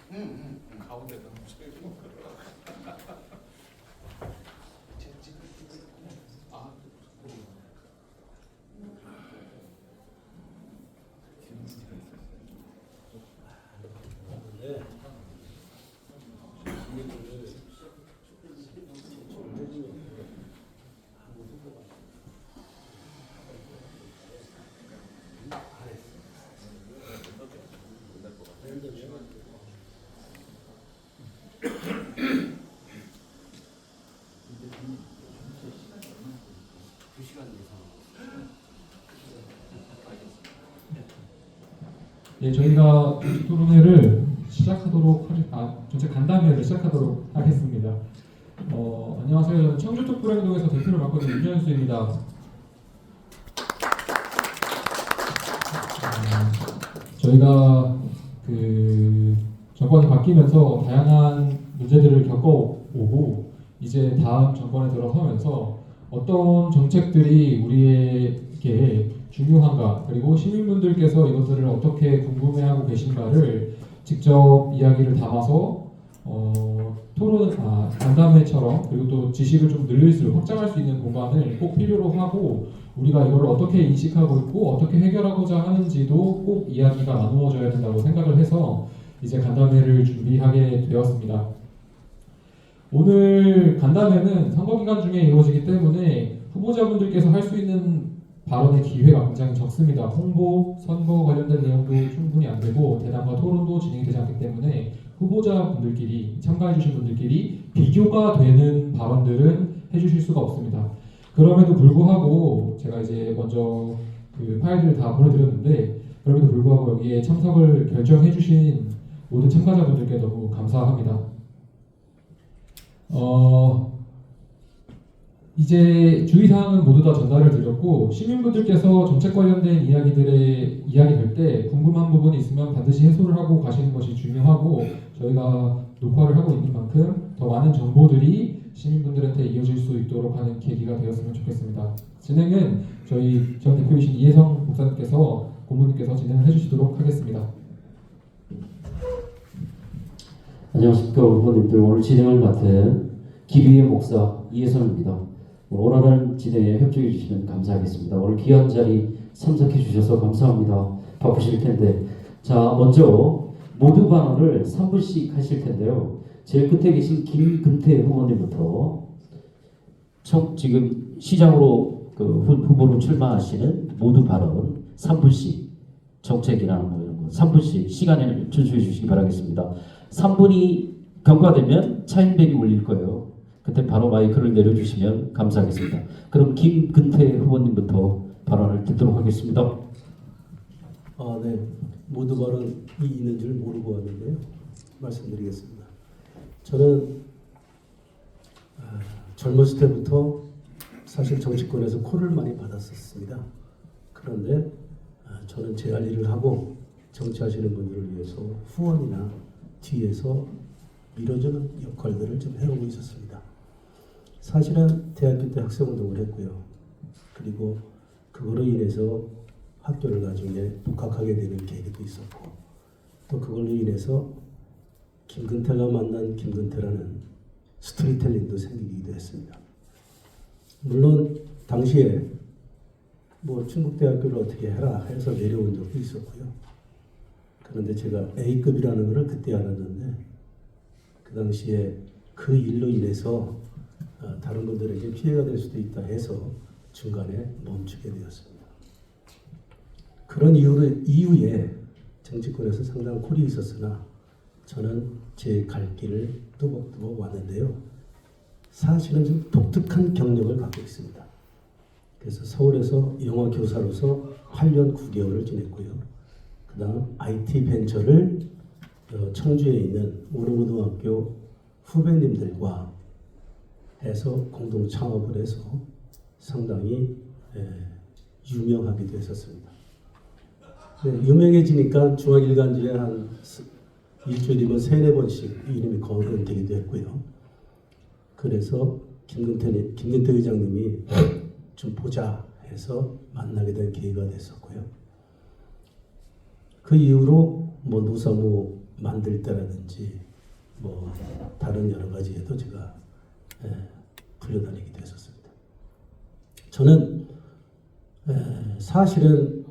가운데다 놓으시고. 아, 네. 예, 저희가 정식 토론회를 시작하도록 전체 간담회를 시작하도록 하겠습니다. 안녕하세요. 저는 청주 뚝불행동에서 대표를 맡고 있는 윤현수입니다. 저희가 그 정권이 바뀌면서 다양한 문제들을 겪어오고 이제 다음 정권에 들어서면서 어떤 정책들이 우리에게 중요한가, 그리고 시민분들께서 이것들을 어떻게 궁금해하고 계신가를 직접 이야기를 담아서 간담회처럼, 그리고 또 지식을 좀 늘릴수록 확장할 수 있는 공간을 꼭 필요로 하고, 우리가 이걸 어떻게 인식하고 있고 어떻게 해결하고자 하는지도 꼭 이야기가 나누어져야 된다고 생각을 해서 이제 간담회를 준비하게 되었습니다. 오늘 간담회는 선거 기간 중에 이루어지기 때문에 후보자분들께서 할 수 있는 발언의 기회가 굉장히 적습니다. 홍보, 선거 관련된 내용도 충분히 안 되고 대담과 토론도 진행이 되지 않기 때문에 후보자분들끼리, 참가해주신 분들끼리 비교가 되는 발언들은 해주실 수가 없습니다. 그럼에도 불구하고 제가 이제 먼저 그 파일들을 다 보내드렸는데, 그럼에도 불구하고 여기에 참석을 결정해주신 모든 참가자분들께 너무 감사합니다. 이제 주의사항은 모두 다 전달을 드렸고, 시민분들께서 정책 관련된 이야기 될 때 궁금한 부분이 있으면 반드시 해소를 하고 가시는 것이 중요하고, 저희가 녹화를 하고 있는 만큼 더 많은 정보들이 시민분들한테 이어질 수 있도록 하는 계기가 되었으면 좋겠습니다. 진행은 저희 전 대표이신 이혜성 목사님께서, 고모님께서 진행을 해주시도록 하겠습니다. 안녕하십니까 후보님들. 오늘 진행을 맡은 기비의 목사 이혜성입니다. 오늘은 진행에 협조해 주시면 감사하겠습니다. 오늘 귀한 자리 참석해 주셔서 감사합니다. 바쁘실 텐데, 자 먼저 모두 발언을 3분씩 하실 텐데요. 제일 끝에 계신 김근태 후보님부터 지금 시장으로 후보로 출마하시는 모두 발언 3분씩, 정책이나 뭐 이런 거 3분씩 시간을 준수해 주시기 바라겠습니다. 3분이 경과되면 차인벨이 울릴 거예요. 그때 바로 마이크를 내려주시면 감사하겠습니다. 그럼 김근태 후보님부터 발언을 듣도록 하겠습니다. 네. 모두 발언이 있는 줄 모르고 왔는데요. 말씀드리겠습니다. 저는 젊었을 때부터 사실 정치권에서 콜을 많이 받았었습니다. 그런데 저는 제 할 일을 하고 정치하시는 분들을 위해서 후원이나 뒤에서 밀어주는 역할들을 좀 해오고 있었습니다. 사실은 대학교 때 학생운동을 했고요. 그리고 그거로 인해서 학교를 나중에 복학하게 되는 계기도 있었고, 또 그걸로 인해서 김근태가 만난 김근태라는 스토리텔링도 생기기도 했습니다. 물론 당시에 뭐 충북대학교를 어떻게 해라 해서 내려온 적도 있었고요. 그런데 제가 A급이라는 것을 그때 알았는데, 그 당시에 그 일로 인해서 다른 분들에게 피해가 될 수도 있다 해서 중간에 멈추게 되었습니다. 그런 이후에 정치권에서 상당한 콜이 있었으나 저는 제 갈 길을 뚜벅뚜벅 왔는데요. 사실은 좀 독특한 경력을 갖고 있습니다. 그래서 서울에서 영어 교사로서 8년 9개월을 지냈고요. 그 다음 IT 벤처를 청주에 있는 오르고등학교 후배님들과 해서 공동 창업을 해서 상당히 유명하기도 했었습니다. 유명해지니까 중앙일간지에 한 일주일이면 3-4번씩 이름이 거론되기도 했고요. 그래서 김근태 의장님이 좀 보자 해서 만나게 된 계기가 됐었고요. 그 이후로 뭐 노사모 만들 때라든지 뭐 다른 여러 가지에도 제가 불려다니기도 했었습니다. 저는 사실은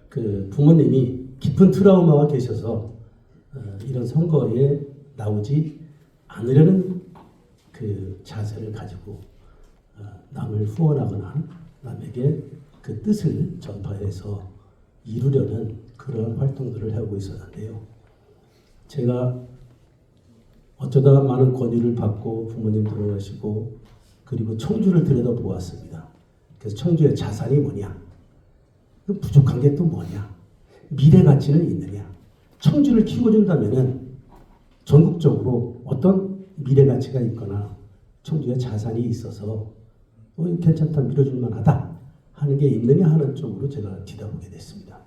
그 부모님이 깊은 트라우마가 계셔서 이런 선거에 나오지 않으려는 그 자세를 가지고 남을 후원하거나 남에게 그 뜻을 전파해서 이루려는 그런 활동들을 해오고 있었는데요. 제가 어쩌다 많은 권유를 받고 부모님 돌아가시고 그리고 청주를 들여다보았습니다. 그래서 청주의 자산이 뭐냐? 그 부족한 게 또 뭐냐? 미래 가치는 있느냐? 청주를 키워준다면은 전국적으로 어떤 미래 가치가 있거나 청주에 자산이 있어서 괜찮다, 밀어줄 만하다 하는 게 있느냐 하는 쪽으로 제가 뒤다보게 됐습니다.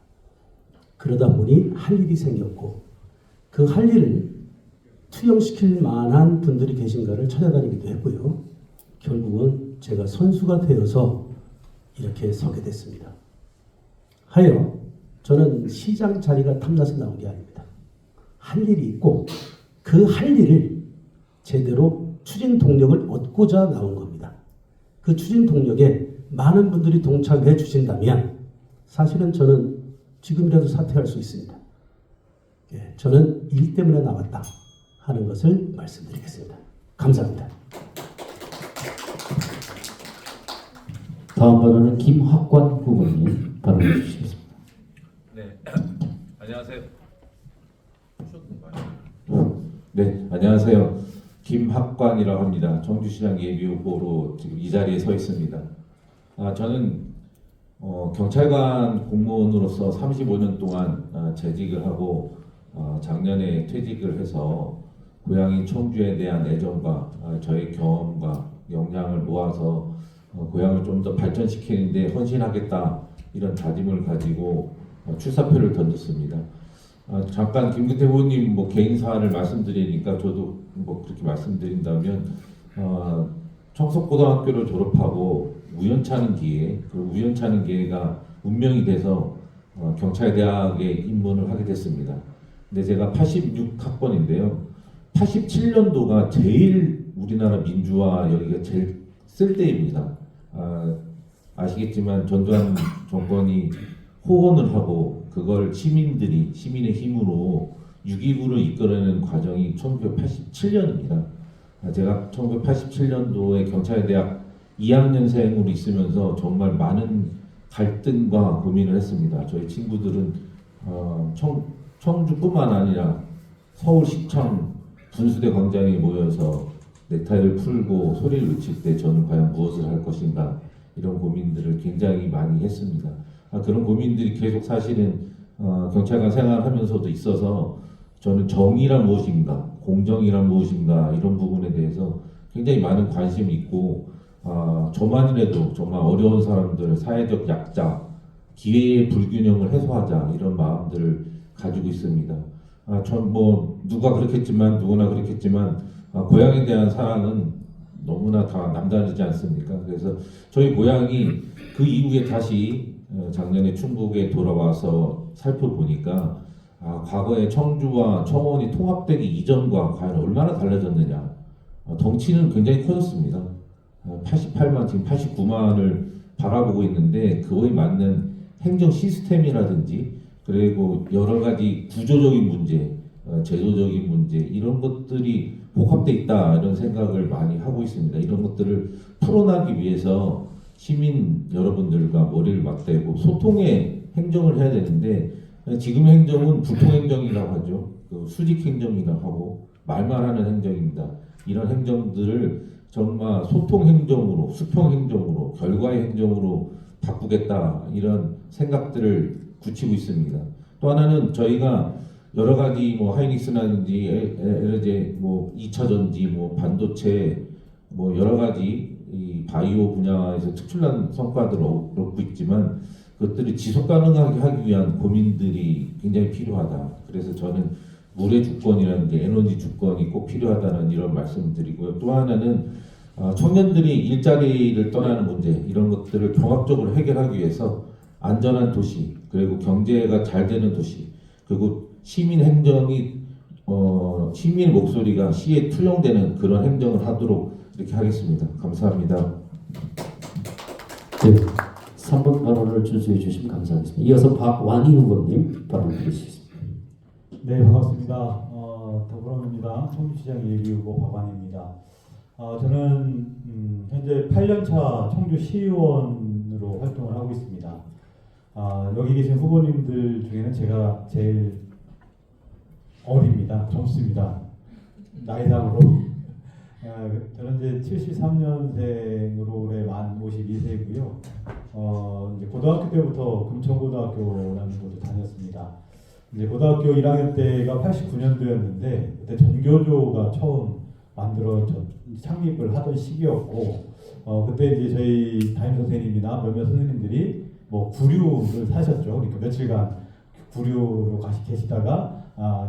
그러다 보니 할 일이 생겼고 그 할 일을 투영시킬 만한 분들이 계신가를 찾아다니기도 했고요. 결국은 제가 선수가 되어서 이렇게 서게 됐습니다. 하여 저는 시장 자리가 탐나서 나온 게 아닙니다. 할 일이 있고 그 할 일을 제대로 추진 동력을 얻고자 나온 겁니다. 그 추진 동력에 많은 분들이 동참해 주신다면 사실은 저는 지금이라도 사퇴할 수 있습니다. 저는 일 때문에 나왔다 하는 것을 말씀드리겠습니다. 감사합니다. 다음 발언은 김학관 후보님 발언해 주시겠습니다. 네, 안녕하세요. 네, 안녕하세요. 김학관이라고 합니다. 청주시장 예비후보로 지금 이 자리에 서 있습니다. 저는 경찰관 공무원으로서 35년 동안 재직을 하고 작년에 퇴직을 해서 고향인 청주에 대한 애정과 저의 경험과 역량을 모아서 고향을 좀 더 발전시키는데 헌신하겠다 이런 다짐을 가지고 출사표를 던졌습니다. 잠깐 김근태 후보님 뭐 개인 사안을 말씀드리니까 저도 뭐 그렇게 말씀드린다면 청석고등학교를 졸업하고 우연찮은 기회, 그 우연찮은 기회가 운명이 돼서 경찰대학에 입문을 하게 됐습니다. 근데 제가 86학번인데요. 87년도가 제일 우리나라 민주화 열기가 제일 쓸 때입니다. 아시겠지만 전두환 정권이 호언을 하고 그걸 시민들이 시민의 힘으로 6.29를 이끌어내는 과정이 1987년입니다. 제가 1987년도에 경찰대학 2학년생으로 있으면서 정말 많은 갈등과 고민을 했습니다. 저희 친구들은 청주뿐만 아니라 서울시청 분수대 광장에 모여서 넥타이를 풀고 소리를 외칠 때 저는 과연 무엇을 할 것인가 이런 고민들을 굉장히 많이 했습니다. 그런 고민들이 계속 사실은 경찰관 생활하면서도 있어서 저는 정의란 무엇인가, 공정이란 무엇인가 이런 부분에 대해서 굉장히 많은 관심이 있고 저만이라도 정말 어려운 사람들, 사회적 약자, 기회의 불균형을 해소하자 이런 마음들을 가지고 있습니다. 전 뭐 누구나 그렇겠지만 고향에 대한 사랑은 너무나 다 남다르지 않습니까? 그래서 저희 고향이 그 이후에 다시 작년에 충북에 돌아와서 살펴보니까 과거에 청주와 청원이 통합되기 이전과 과연 얼마나 달라졌느냐. 덩치는 굉장히 커졌습니다. 88만, 지금 89만을 바라보고 있는데 그거에 맞는 행정 시스템이라든지 그리고 여러 가지 구조적인 문제, 제도적인 문제 이런 것들이 복합돼 있다 이런 생각을 많이 하고 있습니다. 이런 것들을 풀어나기 위해서 시민 여러분들과 머리를 맞대고 소통의 행정을 해야 되는데 지금의 행정은 불통행정이라고 하죠. 수직 행정이라고 하고 말만 하는 행정입니다. 이런 행정들을 정말 소통 행정으로, 수평 행정으로, 결과의 행정으로 바꾸겠다 이런 생각들을 굳히고 있습니다. 또 하나는 저희가 여러 가지 뭐 하이닉스라든지 LG 뭐 2차 전지 뭐 반도체 뭐 여러 가지 이 바이오 분야에서 특출난 성과들을 얻고 있지만 그것들이 지속 가능하게 하기 위한 고민들이 굉장히 필요하다. 그래서 저는 물의 주권이라든지 에너지 주권이 꼭 필요하다는 이런 말씀을 드리고요. 또 하나는 청년들이 일자리를 떠나는 문제 이런 것들을 종합적으로 해결하기 위해서 안전한 도시 그리고 경제가 잘 되는 도시 그리고 시민 행정이 시민 목소리가 시에 투영되는 그런 행정을 하도록 이렇게 하겠습니다. 감사합니다. 네, 3번 발언을 준수해 주시면 감사하겠습니다. 이어서 박완희 후보님 발언 드리겠습니다. 네, 반갑습니다. 더불어민주당 청주시장 예비후보 박완희입니다. 저는 현재 8년차 청주시의원으로 활동을 하고 있습니다. 여기 계신 후보님들 중에는 제가 제일 어립니다. 젊습니다. 나이상으로. 저는 이제 73년생으로 올해 만 52세고요. 이제 고등학교 때부터 금천고등학교라는 곳을 다녔습니다. 이제 고등학교 1학년 때가 89년도였는데 그때 전교조가 처음 창립을 하던 시기였고 그때 이제 저희 담임 선생님이나 몇몇 선생님들이 뭐 구류를 사셨죠. 그러니까 며칠간 구류로 계시다가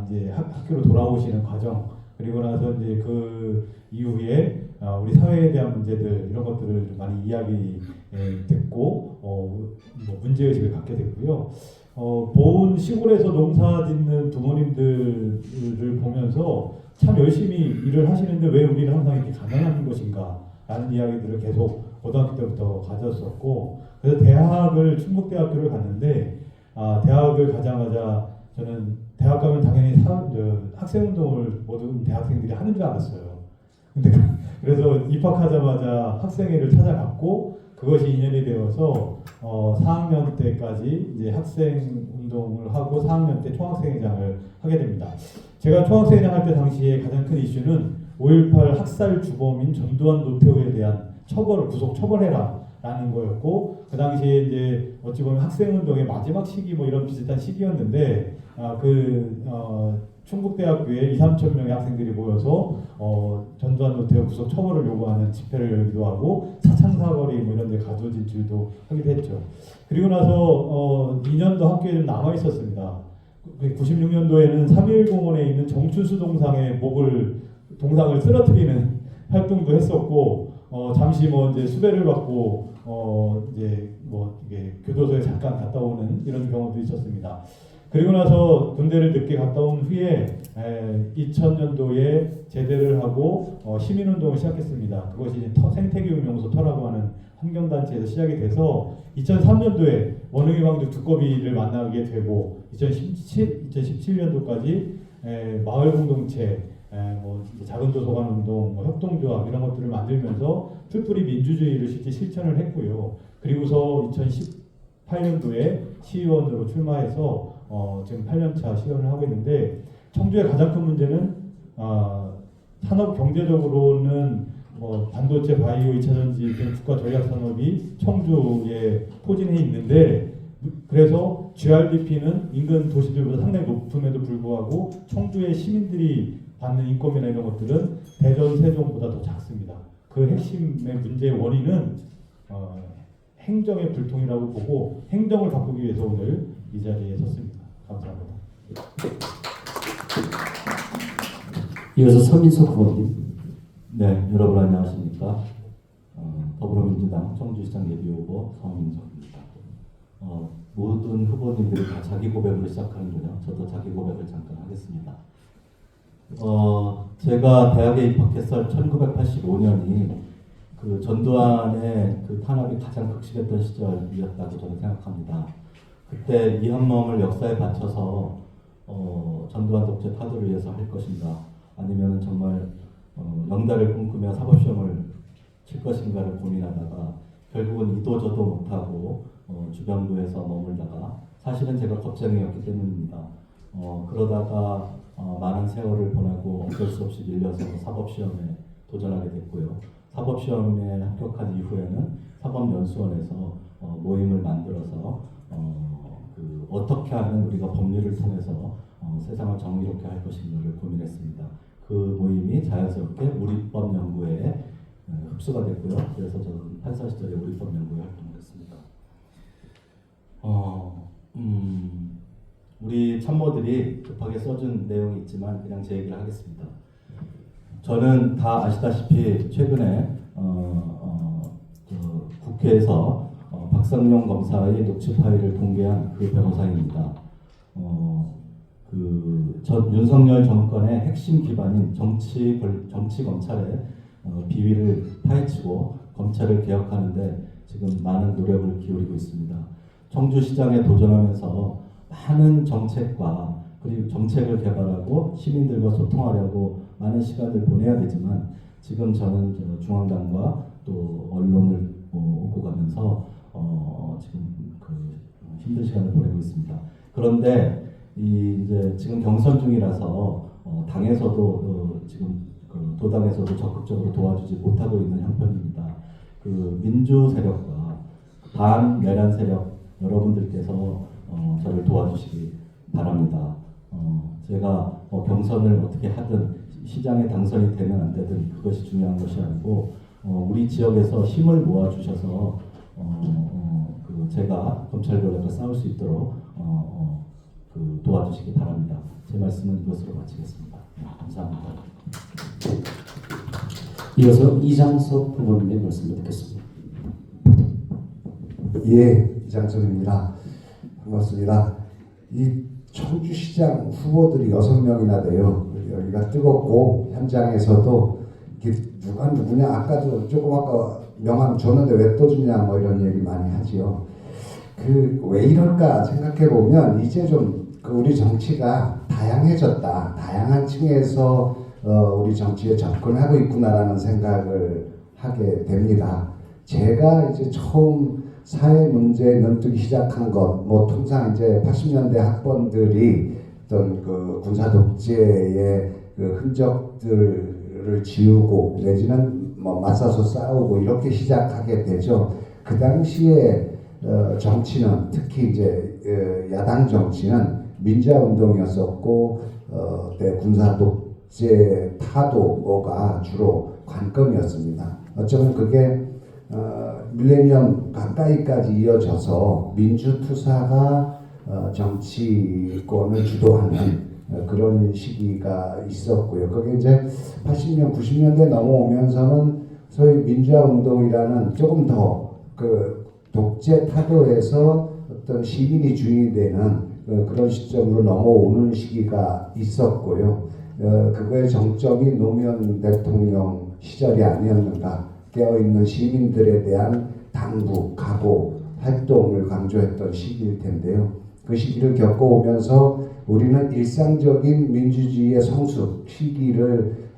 이제 학교로 돌아오시는 과정 그리고 나서 이제 그 이후에 우리 사회에 대한 문제들 이런 것들을 좀 많이 이야기 듣고 뭐 문제의식을 갖게 됐고요. 보은 시골에서 농사 짓는 부모님들을 보면서 참 열심히 일을 하시는데 왜 우리는 항상 이렇게 가난한 것인가 라는 이야기들을 계속 고등학교 때부터 가졌었고 그래서 대학을 충북대학교를 갔는데 대학을 가자마자 저는 대학 가면 당연히 학생운동을 모든 대학생들이 하는 줄 알았어요. 근데 그래서 입학하자마자 학생회를 찾아갔고 그것이 인연이 되어서 4학년 때까지 이제 학생 운동을 하고 4학년 때 총학생회장을 하게 됩니다. 제가 총학생회장 할 때 당시에 가장 큰 이슈는 5.18 학살 주범인 전두환 노태우에 대한 처벌을 구속 처벌해라 라는 거였고 그 당시에 이제 어찌 보면 학생 운동의 마지막 시기 뭐 이런 비슷한 시기였는데 충북대학교에 2~3천 명의 학생들이 모여서 전두환 노태우 구속 처벌을 요구하는 집회를 열기도 하고 사창사거리 뭐 이런 데 가두 진출도 하기도 했죠. 그리고 나서 2년도 학교에 좀 남아 있었습니다. 96년도에는 3.1공원에 있는 정춘수 동상의 동상을 쓰러뜨리는 활동도 했었고 잠시 뭐 이제 수배를 받고 이제 뭐 이게 교도소에 잠깐 갔다 오는 이런 경우도 있었습니다. 그리고 나서 군대를 늦게 갔다 온 후에 2000년도에 제대를 하고 시민운동을 시작했습니다. 그것이 이제 생태계용명소 터라고 하는 환경단체에서 시작이 돼서 2003년도에 원흥이 방죽 두꺼비를 만나게 되고 2017년도까지 마을 공동체, 뭐 작은 도서관 운동, 뭐 협동조합 이런 것들을 만들면서 풀뿌리 민주주의를 실제 실천을 했고요. 그리고서 2018년도에 시의원으로 출마해서 지금 8년차 시의원을 하고 있는데 청주의 가장 큰 문제는 산업 경제적으로는 뭐 반도체, 바이오, 2차전지 등 국가 전략 산업이 청주에 포진해 있는데 그래서 GRDP는 인근 도시들보다 상당히 높음에도 불구하고 청주의 시민들이 받는 인건비나 이런 것들은 대전, 세종보다 더 작습니다. 그 핵심의 문제의 원인은 행정의 불통이라고 보고 행정을 바꾸기 위해서 오늘 이 자리에 섰습니다. 감사합니다. 이어서 서민석 후보님. 네, 여러분 안녕하십니까? 더불어민주당 청주시장 예비후보 서민석입니다. 모든 후보님들이 다 자기 고백으로 시작하는군요. 저도 자기 고백을 잠깐 하겠습니다. 제가 대학에 입학했을 1985년이 그 전두환의 그 탄압이 가장 극심했던 시절이었다고 저는 생각합니다. 그때 이 한 몸을 역사에 바쳐서 전두환 독재 타도를 위해서 할 것인가, 아니면 정말 영달을 꿈꾸며 사법시험을 칠 것인가를 고민하다가 결국은 이도저도 못하고 주변부에서 머물다가, 사실은 제가 겁쟁이였기 때문입니다. 그러다가 많은 세월을 보내고 어쩔 수 없이 밀려서 사법시험에 도전하게 됐고요. 사법시험에 합격한 이후에는 사법연수원에서 모임을 만들어서 어떻게 하면 우리가 법률을 통해서 세상을 정의롭게 할 것인가를 고민했습니다. 그 모임이 자연스럽게 우리법 연구회에 흡수가 됐고요. 그래서 저는 판사 시절에 우리법 연구회 활동을 했습니다. 우리 참모들이 급하게 써준 내용이 있지만 그냥 제 얘기를 하겠습니다. 저는 다 아시다시피 최근에 국회에서 박상용 검사의 녹취 파일을 공개한 그 변호사입니다. 전 윤석열 정권의 핵심 기반인 정치 검찰의 비위를 파헤치고 검찰을 개혁하는데 지금 많은 노력을 기울이고 있습니다. 청주시장에 도전하면서 많은 정책과 그리고 정책을 개발하고 시민들과 소통하려고 많은 시간을 보내야 되지만 지금 저는 중앙당과 또 언론을 오고 가면서 지금 힘든 시간을 보내고 있습니다. 그런데 이제 지금 경선 중이라서 당에서도 지금 도당에서도 적극적으로 도와주지 못하고 있는 형편입니다. 민주 세력과 반내란 세력 여러분들께서 저를 도와주시기 바랍니다. 제가 경선을 어떻게 하든 시장에 당선이 되면 안 되든 그것이 중요한 것이 아니고 우리 지역에서 힘을 모아 주셔서 제가 검찰 권력과 싸울 수 있도록 도와주시기 바랍니다. 제 말씀은 이것으로 마치겠습니다. 감사합니다. 이어서 이장석 후보님의 말씀을 듣겠습니다. 예, 이장석입니다. 반갑습니다. 이 청주시장 후보들이 6명이나 돼요. 여기가 뜨겁고 현장에서도 누가 누구냐 아까도 조금 아까 명함 줬는데 왜 또 주냐 뭐 이런 얘기 많이 하지요. 왜 이럴까 생각해 보면 이제 좀 우리 정치가 다양해졌다. 다양한 층에서 우리 정치에 접근하고 있구나라는 생각을 하게 됩니다. 제가 이제 처음 사회 문제에 눈뜨기 시작한 것, 뭐 통상 이제 80년대 학번들이 어떤 군사 독재의 흔적들을 지우고 내지는 뭐 맞서서 싸우고 이렇게 시작하게 되죠. 그 당시에 정치는 특히 이제 야당 정치는 민주화 운동이었었고 그때 군사 독재 타도가 주로 관건이었습니다. 어쩌면 그게 밀레니엄 가까이까지 이어져서 민주투사가 정치권을 주도하는 그런 시기가 있었고요. 그게 이제 80년, 90년대 넘어오면서는 소위 민주화 운동이라는 조금 더 독재 타도에서 어떤 시민이 주인이 되는 그런 시점으로 넘어오는 시기가 있었고요. 그거의 정점이 노무현 대통령 시절이 아니었는가. 깨어있는 시민들에 대한 당부, 각오, 활동을 강조했던 시기일 텐데요. 그 시기를 겪어오면서 우리는 일상적인 민주주의의 성숙 시기를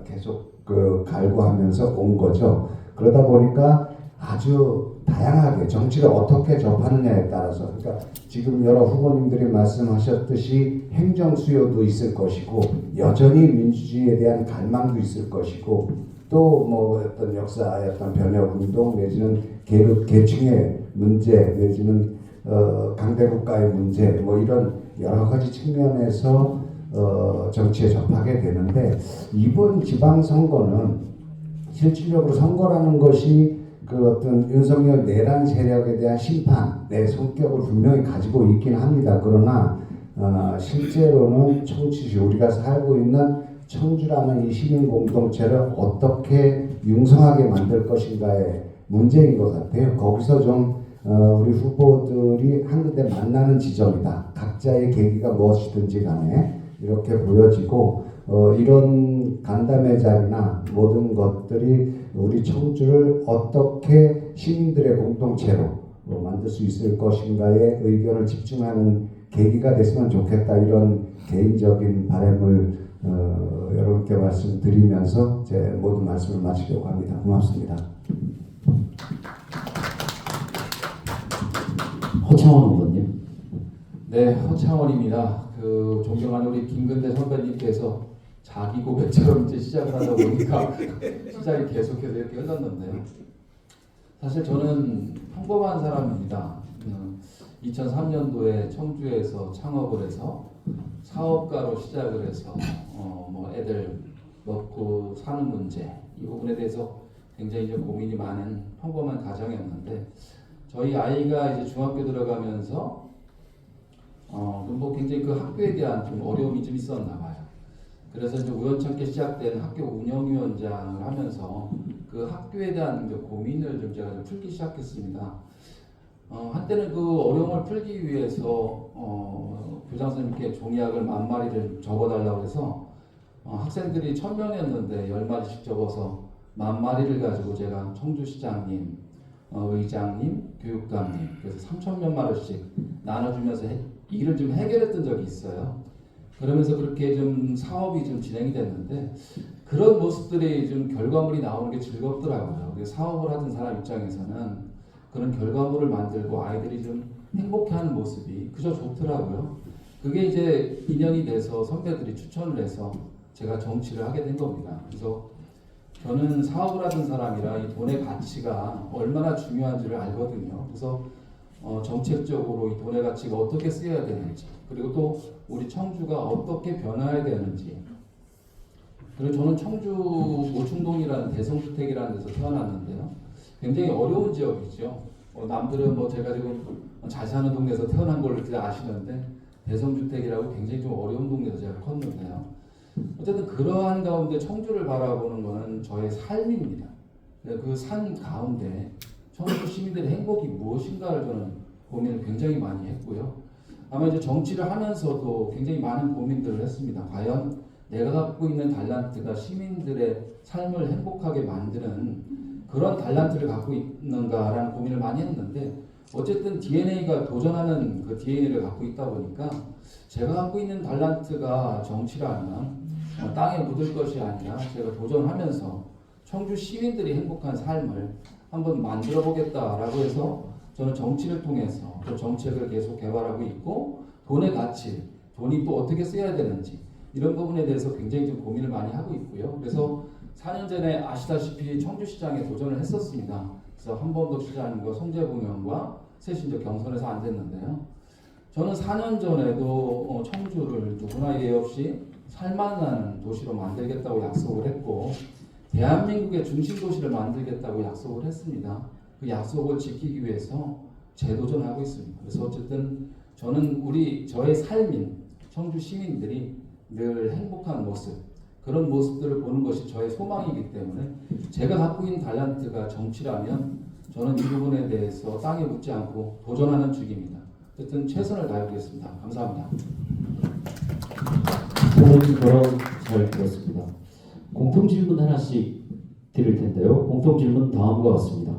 계속 갈구하면서 온 거죠. 그러다 보니까 아주 다양하게 정치를 어떻게 접하느냐에 따라서 그러니까 지금 여러 후보님들이 말씀하셨듯이 행정 수요도 있을 것이고 여전히 민주주의에 대한 갈망도 있을 것이고 또 뭐 어떤 역사의 어떤 변혁 운동 내지는 계층의 문제 내지는 강대국가의 문제 뭐 이런 여러 가지 측면에서 정치에 접하게 되는데 이번 지방선거는 실질적으로 선거라는 것이 어떤 윤석열 내란 세력에 대한 심판의 성격을 분명히 가지고 있긴 합니다. 그러나 실제로는 청주시 우리가 살고 있는 청주라는 이 시민 공동체를 어떻게 융성하게 만들 것인가의 문제인 것 같아요. 거기서 좀 우리 후보들이 한 군데 만나는 지점이다. 각자의 계기가 무엇이든지 간에 이렇게 보여지고 이런 간담회 자리나 모든 것들이 우리 청주를 어떻게 시민들의 공동체로 만들 수 있을 것인가에 의견을 집중하는 계기가 됐으면 좋겠다. 이런 개인적인 바람을 여러분께 말씀드리면서 제 모든 말씀을 마치려고 합니다. 고맙습니다. 허창원 후보님. 네, 허창원입니다. 존경하는 우리 김근대 선배님께서 자기 고백처럼 이제 시작을 하다 보니까 시작이 계속해서 이렇게 흘렀는데요. 사실 저는 평범한 사람입니다. 2003년도에 청주에서 창업을 해서 사업가로 시작을 해서 뭐 애들 먹고 사는 문제 이 부분에 대해서 굉장히 좀 고민이 많은 평범한 가정이었는데 저희 아이가 이제 중학교 들어가면서 뭐 굉장히 그 학교에 대한 좀 어려움이 좀 있었나 봐요. 그래서 이제 우연찮게 시작된 학교 운영위원장을 하면서 그 학교에 대한 이제 고민을 좀 제가 좀 풀기 시작했습니다. 한때는 그 어려움을 풀기 위해서 교장 선생님께 종이학을 10,000마리를 적어달라고 해서 학생들이 1,000명이었는데 10마리씩 적어서 10,000마리를 가지고 제가 청주시장님, 의장님, 교육감님 그래서 3,000몇 마리씩 나눠주면서 일을 좀 해결했던 적이 있어요. 그러면서 그렇게 좀 사업이 좀 진행이 됐는데 그런 모습들이 좀 결과물이 나오는 게 즐겁더라고요. 그래서 사업을 하던 사람 입장에서는 그런 결과물을 만들고 아이들이 좀 행복해하는 모습이 그저 좋더라고요. 그게 이제 인연이 돼서 선배들이 추천을 해서 제가 정치를 하게 된 겁니다. 그래서 저는 사업을 하던 사람이라 이 돈의 가치가 얼마나 중요한지를 알거든요. 그래서 정책적으로 이 돈의 가치가 어떻게 쓰여야 되는지 그리고 또 우리 청주가 어떻게 변화해야 되는지 그리고 저는 청주 모충동이라는 대성주택이라는 데서 태어났는데요. 굉장히 어려운 지역이죠. 남들은 뭐 제가 지금 잘 사는 동네에서 태어난 걸 이렇게 아시는데 대성주택이라고 굉장히 좀 어려운 동네에서 제가 컸는데요. 어쨌든 그러한 가운데 청주를 바라보는 것은 저의 삶입니다. 그 산 가운데 청주 시민들의 행복이 무엇인가를 저는 고민을 굉장히 많이 했고요. 아마 이제 정치를 하면서도 굉장히 많은 고민들을 했습니다. 과연 내가 갖고 있는 달란트가 시민들의 삶을 행복하게 만드는 그런 달란트를 갖고 있는가라는 고민을 많이 했는데 어쨌든 DNA가 도전하는 그 DNA를 갖고 있다 보니까 제가 갖고 있는 달란트가 정치라면 땅에 묻을 것이 아니라 제가 도전하면서 청주 시민들이 행복한 삶을 한번 만들어 보겠다라고 해서 저는 정치를 통해서 또 정책을 계속 개발하고 있고 돈의 가치, 돈이 또 어떻게 써야 되는지 이런 부분에 대해서 굉장히 좀 고민을 많이 하고 있고요. 그래서 4년 전에 아시다시피 청주시장에 도전을 했었습니다. 그래서 한범덕 시장님과 송재봉 의원과 셋이 이제 경선에서 안 됐는데요. 저는 4년 전에도 청주를 누구나 예의 없이 살만한 도시로 만들겠다고 약속을 했고 대한민국의 중심 도시를 만들겠다고 약속을 했습니다. 그 약속을 지키기 위해서 재도전하고 있습니다. 그래서 어쨌든 저는 저의 삶인 청주 시민들이 늘 행복한 모습 그런 모습들을 보는 것이 저의 소망이기 때문에 제가 갖고 있는 달란트가 정치라면 저는 이 부분에 대해서 땅에 묻지 않고 도전하는 중입니다. 어쨌든 최선을 다해보겠습니다. 감사합니다. 오늘 발언 잘 들었습니다. 공통 질문 하나씩 드릴 텐데요. 공통 질문 다음과 같습니다.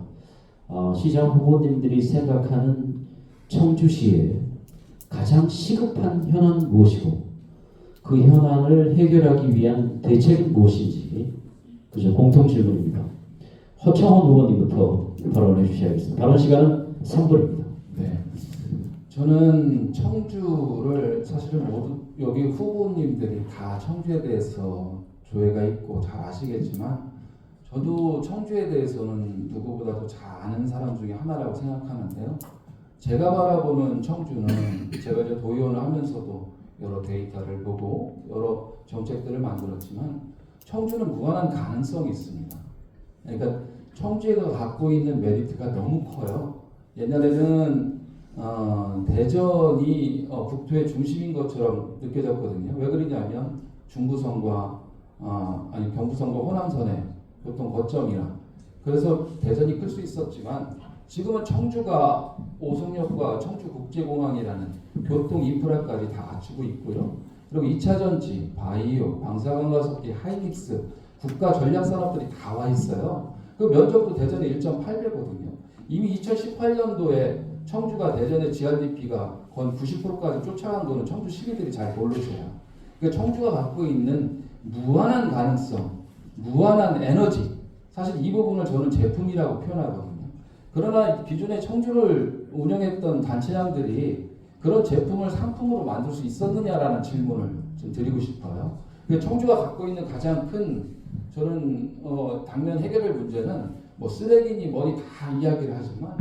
시장 후보님들이 생각하는 청주시의 가장 시급한 현안 무엇이고 그 현안을 해결하기 위한 대책은 무엇인지 그죠 공통 질문입니다. 허청원 후보님부터 발언해 주셔야겠습니다. 발언 시간은 3분입니다. 네, 저는 청주를 사실은 모두 여기 후보님들이 다 청주에 대해서 조예가 있고 잘 아시겠지만 저도 청주에 대해서는 누구보다도 잘 아는 사람 중에 하나라고 생각하는데요. 제가 바라보는 청주는 제가 이제 도의원을 하면서도 여러 데이터를 보고 여러 정책들을 만들었지만 청주는 무한한 가능성이 있습니다. 그러니까 청주가 갖고 있는 메리트가 너무 커요. 옛날에는 대전이 국토의 중심인 것처럼 느껴졌거든요. 왜 그러냐면 중부선과 경부선과 호남선의 교통 거점이라 그래서 대전이 클 수 있었지만 지금은 청주가 오송역과 청주국제공항이라는 교통 인프라까지 다 갖추고 있고요. 그리고 2차전지, 바이오, 방사광가속기, 하이닉스, 국가 전략산업들이 다 와 있어요. 그 면적도 대전의 1.8배거든요. 이미 2018년도에 청주가 대전의 GRDP가 건 90%까지 쫓아간 거는 청주 시민들이 잘 모르세요. 그러니까 청주가 갖고 있는 무한한 가능성, 무한한 에너지, 사실 이 부분을 저는 제품이라고 표현하거든요. 그러나 기존에 청주를 운영했던 단체장들이 그런 제품을 상품으로 만들 수 있었느냐라는 질문을 좀 드리고 싶어요. 청주가 갖고 있는 가장 큰 저는 당면 해결의 문제는 뭐 쓰레기니 뭐니 다 이야기를 하지만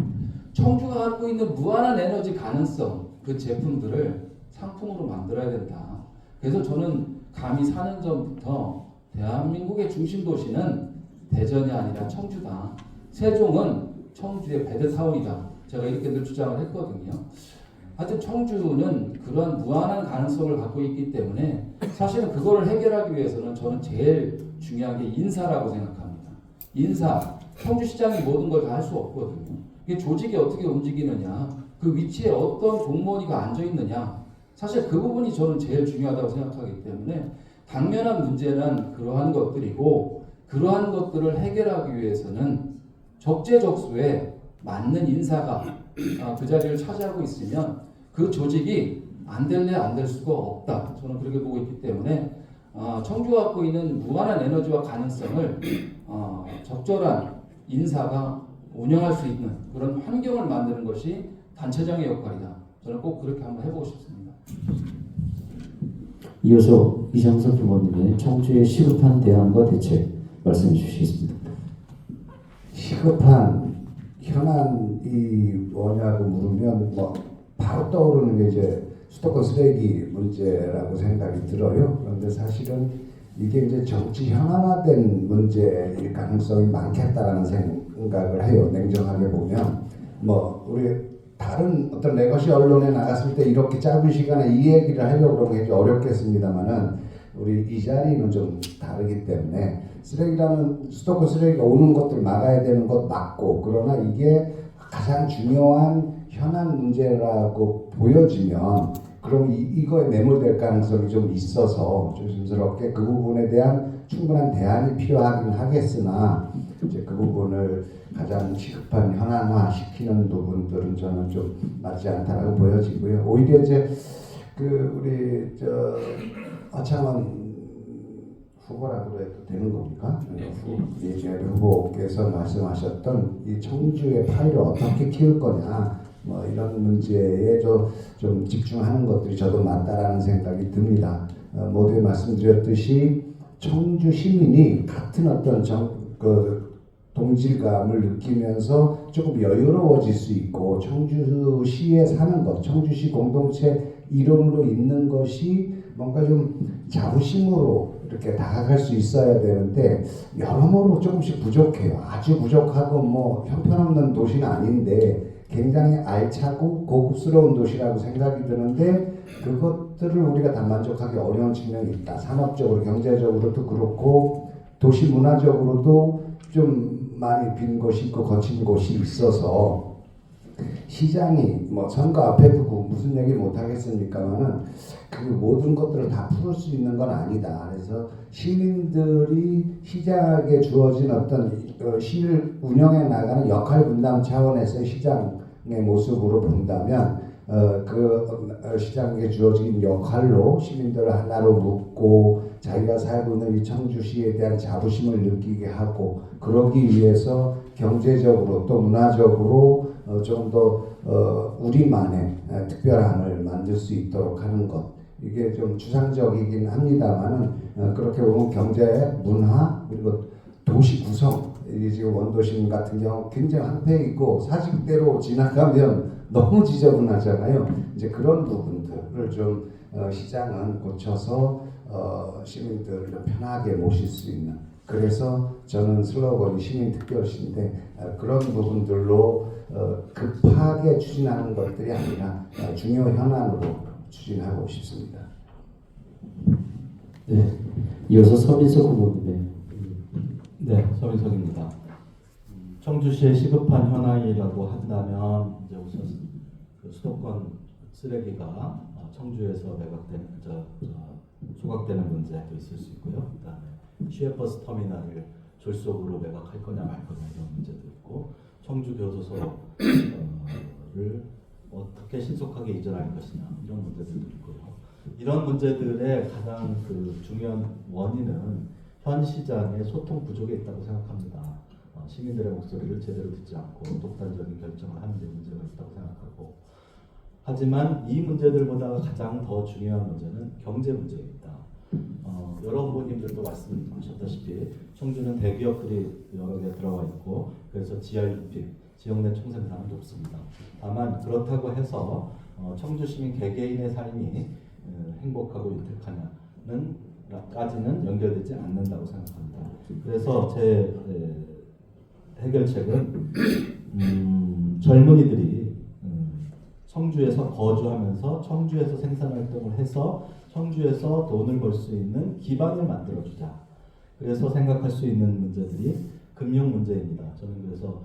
청주가 갖고 있는 무한한 에너지 가능성 그 제품들을 상품으로 만들어야 된다. 그래서 저는 감히 4년 전부터 대한민국의 중심 도시는 대전이 아니라 청주다. 세종은 청주의 베드타운이다. 제가 이렇게 늘 주장을 했거든요. 하여튼 청주는 그런 무한한 가능성을 갖고 있기 때문에 사실은 그거를 해결하기 위해서는 저는 제일 중요한 게 인사라고 생각합니다. 인사. 청주시장이 모든 걸 다 할 수 없거든요. 이게 조직이 어떻게 움직이느냐, 그 위치에 어떤 공무원이가 앉아 있느냐, 사실 그 부분이 저는 제일 중요하다고 생각하기 때문에 당면한 문제는 그러한 것들이고, 그러한 것들을 해결하기 위해서는 적재적소에 맞는 인사가 그 자리를 차지하고 있으면 그 조직이 안 될래 안 될 수가 없다. 저는 그렇게 보고 있기 때문에 청주가 갖고 있는 무한한 에너지와 가능성을 적절한 인사가 운영할 수 있는 그런 환경을 만드는 것이 단체장의 역할이다. 저는 꼭 그렇게 한번 해보고 싶습니다. 이어서 이장석 부모님의 청주의 시급한 대안과 대책 말씀해 주시겠습니다. 시급한 현안이 뭐냐고 물으면 뭐 바로 떠오르는 게 이제 수도권 쓰레기 문제라고 생각이 들어요. 그런데 사실은 이게 이제 정치 현안화된 문제일 가능성이 많겠다라는 생각을 해요. 냉정하게 보면 뭐 우리 다른 어떤 레거시 언론에 나갔을 때 이렇게 짧은 시간에 이 얘기를 하려고 그러면 어렵겠습니다만은 우리 이 자리는 좀 다르기 때문에 쓰레기라는 수도권 쓰레기가 오는 것들 막아야 되는 것 맞고, 그러나 이게 가장 중요한 현안 문제라고 보여지면 그럼 이거에 매몰될 가능성이 좀 있어서 조심스럽게 그 부분에 대한 충분한 대안이 필요하긴 하겠으나 이제 그 부분을 가장 시급한 현안화 시키는 부분들은 저는 좀 맞지 않다라고 보여지고요. 오히려 이제 그 우리 하창원 후보라고 해도 되는 겁니까? 이재명 후보께서 말씀하셨던 이 청주의 파일을 어떻게 키울 거냐, 뭐 이런 문제에 좀 집중하는 것들이 저도 맞다라는 생각이 듭니다. 모두에 말씀드렸듯이 청주 시민이 같은 어떤 동질감을 느끼면서 조금 여유로워질 수 있고, 청주시에 사는 것, 청주시 공동체 일원으로 있는 것이 뭔가 좀 자부심으로 이렇게 다가갈 수 있어야 되는데 여러모로 조금씩 부족해요. 아주 부족하고 뭐 형편없는 도시는 아닌데 굉장히 알차고 고급스러운 도시라고 생각이 드는데 그것들을 우리가 다 만족하기 어려운 측면이 있다. 산업적으로, 경제적으로도 그렇고 도시 문화적으로도 좀 많이 빈 곳이 있고 거친 곳이 있어서 시장이 뭐 선거 앞에 두고 무슨 얘기 못 하겠습니까만은 그 모든 것들을 다 풀을 수 있는 건 아니다. 그래서 시민들이 시장에 주어진 어떤 시를 운영해 나가는 역할 분담 차원에서의 시장의 모습으로 본다면 시장에 주어진 역할로 시민들을 하나로 묶고 자기가 살고 있는 이 청주시에 대한 자부심을 느끼게 하고, 그러기 위해서 경제적으로 또 문화적으로 좀 더 우리만의 특별함을 만들 수 있도록 하는 것, 이게 좀 추상적이긴 합니다만은 그렇게 보면 경제, 문화, 그리고 도시 구성, 이 지금 원도심 같은 경우 굉장히 한패 있고 사직대로 지나가면 너무 지저분하잖아요. 이제 그런 부분들을 좀 시장은 고쳐서 시민들을 좀 편하게 모실 수 있는, 그래서 저는 슬로건이 시민특별시인데 그런 부분들로 급하게 추진하는 것들이 아니라 중요 현안으로 추진하고 싶습니다. 네, 이어서 서민석 후보님의 네, 서민석입니다. 청주시의 시급한 현안이라고 한다면 이제 우선 그 수도권 쓰레기가 청주에서 소각되는 문제도 있을 수 있고요. 그다음에 시외버스 터미널을 졸속으로 매각할 거냐 말 거냐 이런 문제도 있고, 청주 교도소를 어떻게 신속하게 이전할 것이냐 이런 문제들도 있고요. 이런 문제들의 가장 그 중요한 원인은 현 시장의 소통 부족에 있다고 생각합니다. 시민들의 목소리를 제대로 듣지 않고 독단적인 결정을 하는 데 문제가 있다고 생각하고, 하지만 이 문제들보다 가장 더 중요한 문제는 경제 문제입니다. 여러 후보님들도 말씀하셨다시피 청주는 대기업들이 여러 개 들어와 있고 그래서 GRP, 지역 내 총생산은 높습니다. 다만 그렇다고 해서 청주 시민 개개인의 삶이 행복하고 윤택하냐는 까지는 연결되지 않는다고 생각합니다. 그래서 제 해결책은 젊은이들이 청주에서 거주하면서 청주에서 생산활동을 해서 청주에서 돈을 벌 수 있는 기반을 만들어주자. 그래서 생각할 수 있는 문제들이 금융 문제입니다. 저는 그래서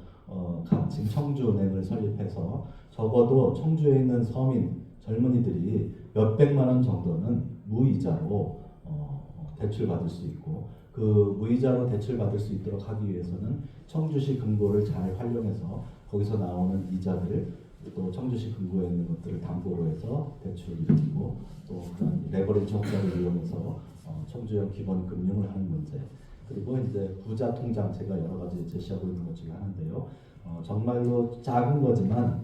각 지금 청주은행을 설립해서 적어도 청주에 있는 서민 젊은이들이 몇백만 원 정도는 무이자로 대출 받을 수 있고, 그 무이자로 대출 받을 수 있도록 하기 위해서는 청주시 금고를 잘 활용해서 거기서 나오는 이자들, 또 청주시 금고에 있는 것들을 담보로 해서 대출을 일으키고, 또 그런 레버리지 효과를 이용해서 청주형 기본 금융을 하는 문제, 그리고 이제 부자 통장, 제가 여러 가지 제시하고 있는 것 중에 하나인데요. 정말로 작은 거지만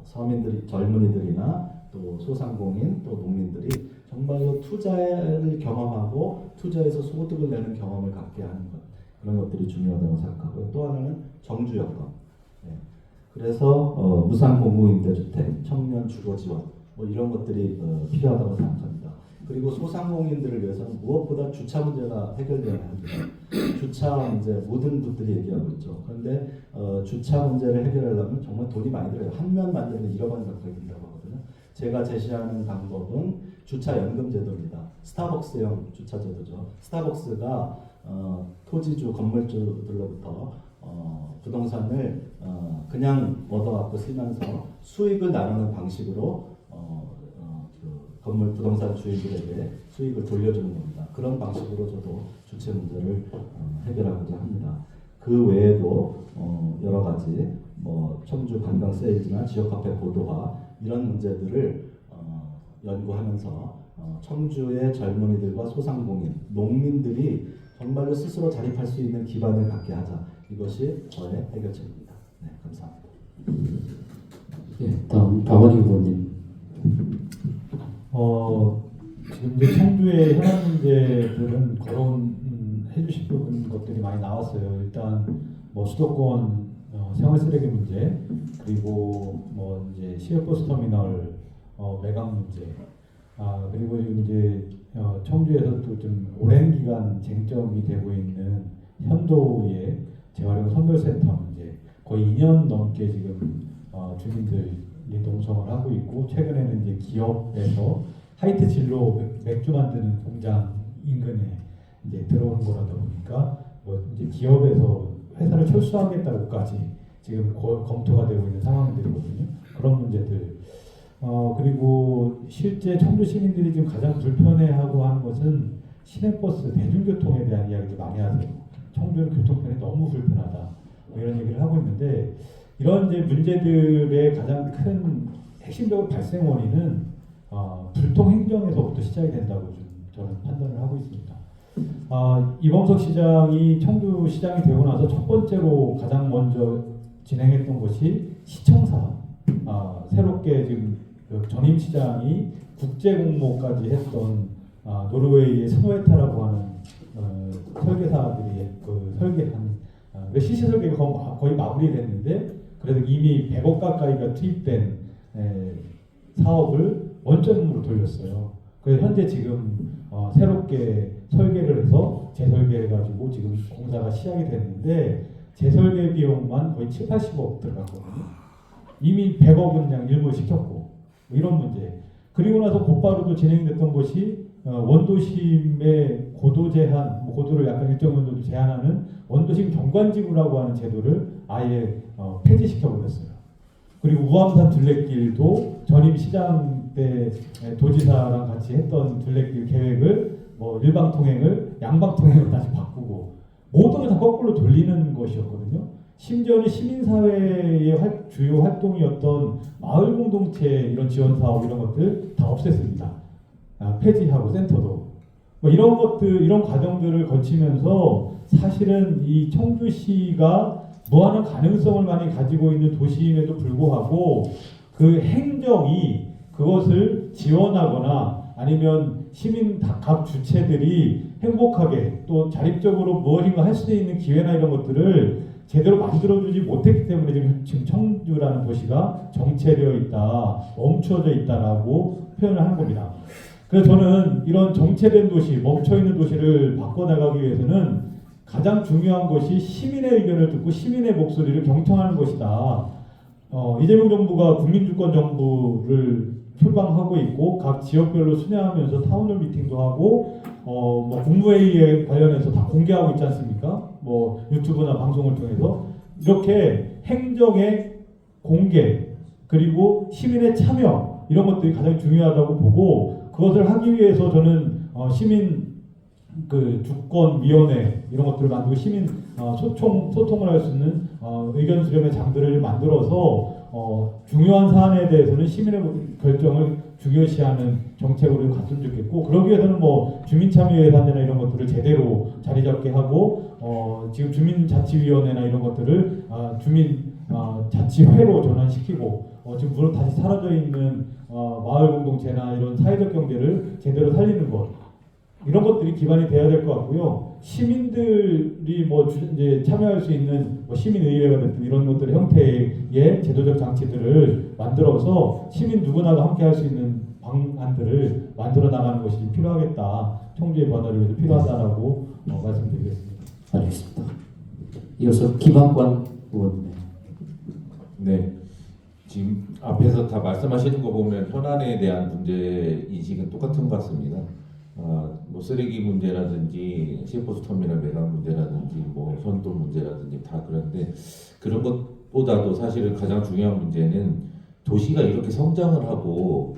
서민들이, 젊은이들이나 또 소상공인, 또 농민들이 정말로 투자를 경험하고 투자에서 소득을 내는 경험을 갖게 하는 것, 그런 것들이 중요하다고 생각하고요. 또 하나는 정주여건. 그래서 무상공무임대주택, 청년 주거 지원, 뭐 이런 것들이 필요하다고 생각합니다. 그리고 소상공인들을 위해서는 무엇보다 주차 문제가 해결되어야 합니다. 주차 문제 모든 분들이 얘기하고 있죠. 그런데 주차 문제를 해결하려면 정말 돈이 많이 들어요. 한 면 만들면 1억 원 가까이 든다고 하거든요. 제가 제시하는 방법은 주차 연금 제도입니다. 스타벅스형 주차 제도죠. 스타벅스가 토지주, 건물주들로부터 부동산을 그냥 얻어갖고 쓰면서 수익을 나누는 방식으로 건물 부동산 주인들에게 수익을 돌려주는 겁니다. 그런 방식으로 저도 주체 문제를 해결하고자 합니다. 그 외에도 여러 가지 뭐 청주 관광 세일즈나 지역 카페 고도화 이런 문제들을 연구하면서 청주의 젊은이들과 소상공인, 농민들이 정말로 스스로 자립할 수 있는 기반을 갖게 하자. 이것이 저의 해결책입니다. 네, 감사합니다. 예, 다음 박원희 후보님. 지금 이제 청주의 현안 문제들은 해주실 부분 것들이 많이 나왔어요. 일단 뭐 수도권 생활 쓰레기 문제, 그리고 뭐 이제 시외버스 터미널 매각 문제, 그리고 지금 이제 청주에서 또 좀 오랜 기간 쟁점이 되고 있는 현도의 재활용 선별센터 문제, 거의 2년 넘게 지금 주민들이 농성을 하고 있고, 최근에는 이제 기업에서 하이트 진로 맥주 만드는 공장 인근에 이제 들어오는 거라다 보니까 뭐 이제 기업에서 회사를 철수하겠다고까지 지금 검토가 되고 있는 상황들이거든요. 그런 문제들. 그리고 실제 청주 시민들이 지금 가장 불편해하고 하는 것은 시내버스 대중교통에 대한 이야기를 많이 하세요. 청주는 교통편이 너무 불편하다, 뭐 이런 얘기를 하고 있는데, 이런 이제 문제들의 가장 큰 핵심적인 발생 원인은 불통 행정에서부터 시작이 된다고 저는 판단을 하고 있습니다. 이범석 시장이 청주 시장이 되고 나서 첫 번째로 가장 먼저 진행했던 것이 시청사. 새롭게 지금 그 전임 시장이 국제 공모까지 했던 노르웨이의 스노에타라고 하는 설계사들이 설계한 CC 설계가 거의 마무리됐는데, 그래도 이미 100억 가까이가 투입된 사업을 원점으로 돌렸어요. 그래서 현재 지금 새롭게 설계를 해서 재설계해가지고 지금 공사가 시작이 됐는데, 재설계 비용만 거의 7, 80억 들어갔거든요. 이미 100억은 그냥 일몰시켰고, 뭐 이런 문제. 그리고 나서 곧바로도 진행됐던 것이 원도심의 고도 제한, 고도를 약간 일정 정도 제한하는 원도심 경관지구라고 하는 제도를 아예 폐지시켜 버렸어요. 그리고 우암산 둘레길도 전임 시장 때 도지사랑 같이 했던 둘레길 계획을 뭐 일방통행을 양방통행으로 다시 바꾸고, 모든 걸 다 거꾸로 돌리는 것이었거든요. 심지어는 시민사회의 주요 활동이었던 마을 공동체 이런 지원 사업 이런 것들 다 없앴습니다. 폐지하고 센터도 뭐 이런 것들, 이런 과정들을 거치면서 사실은 이 청주시가 무한한 가능성을 많이 가지고 있는 도시임에도 불구하고 그 행정이 그것을 지원하거나 아니면 시민 각 주체들이 행복하게 또 자립적으로 무엇인가 할 수 있는 기회나 이런 것들을 제대로 만들어주지 못했기 때문에 지금 청주라는 도시가 정체되어 있다, 멈춰져 있다라고 표현을 하는 겁니다. 그래서 저는 이런 정체된 도시, 멈춰있는 도시를 바꿔나가기 위해서는 가장 중요한 것이 시민의 의견을 듣고 시민의 목소리를 경청하는 것이다. 이재명 정부가 국민주권 정부를 표방하고 있고, 각 지역별로 순회하면서 타운홀 미팅도 하고, 뭐 국무회의에 관련해서 다 공개하고 있지 않습니까? 뭐 유튜브나 방송을 통해서. 이렇게 행정의 공개 그리고 시민의 참여 이런 것들이 가장 중요하다고 보고 그것을 하기 위해서 저는 시민 그 주권위원회 이런 것들을 만들고 시민 소통을 할 수 있는 의견 수렴의 장들을 만들어서 중요한 사안에 대해서는 시민의 결정을 중요시하는 정책으로 갔으면 좋겠고 그러기 위해서는 뭐 주민참여예산이나 이런 것들을 제대로 자리 잡게 하고 지금 주민자치위원회나 이런 것들을 주민자치회로 전환시키고 지금 물론 다시 사라져 있는 마을 공동체나 이런 사회적 경제를 제대로 살리는 것 이런 것들이 기반이 돼야 될 것 같고요. 시민들이 이제 참여할 수 있는 시민의회가 됐든 이런 것들의 형태의 제도적 장치들을 만들어서 시민 누구나가 함께 할 수 있는 방안들을 만들어 나가는 것이 필요하겠다. 청주의 변화를 위해서 필요하다라고 말씀드리겠습니다. 알겠습니다. 이어서 김학관 의원님. 네. 지금 앞에서 다 말씀하시는 거 보면 현안에 대한 문제 인식은 똑같은 것 같습니다. 뭐 쓰레기 문제라든지 시외버스 터미널 매각 문제라든지 뭐 현도 문제라든지 다 그런데 그런 것보다도 사실은 가장 중요한 문제는 도시가 이렇게 성장을 하고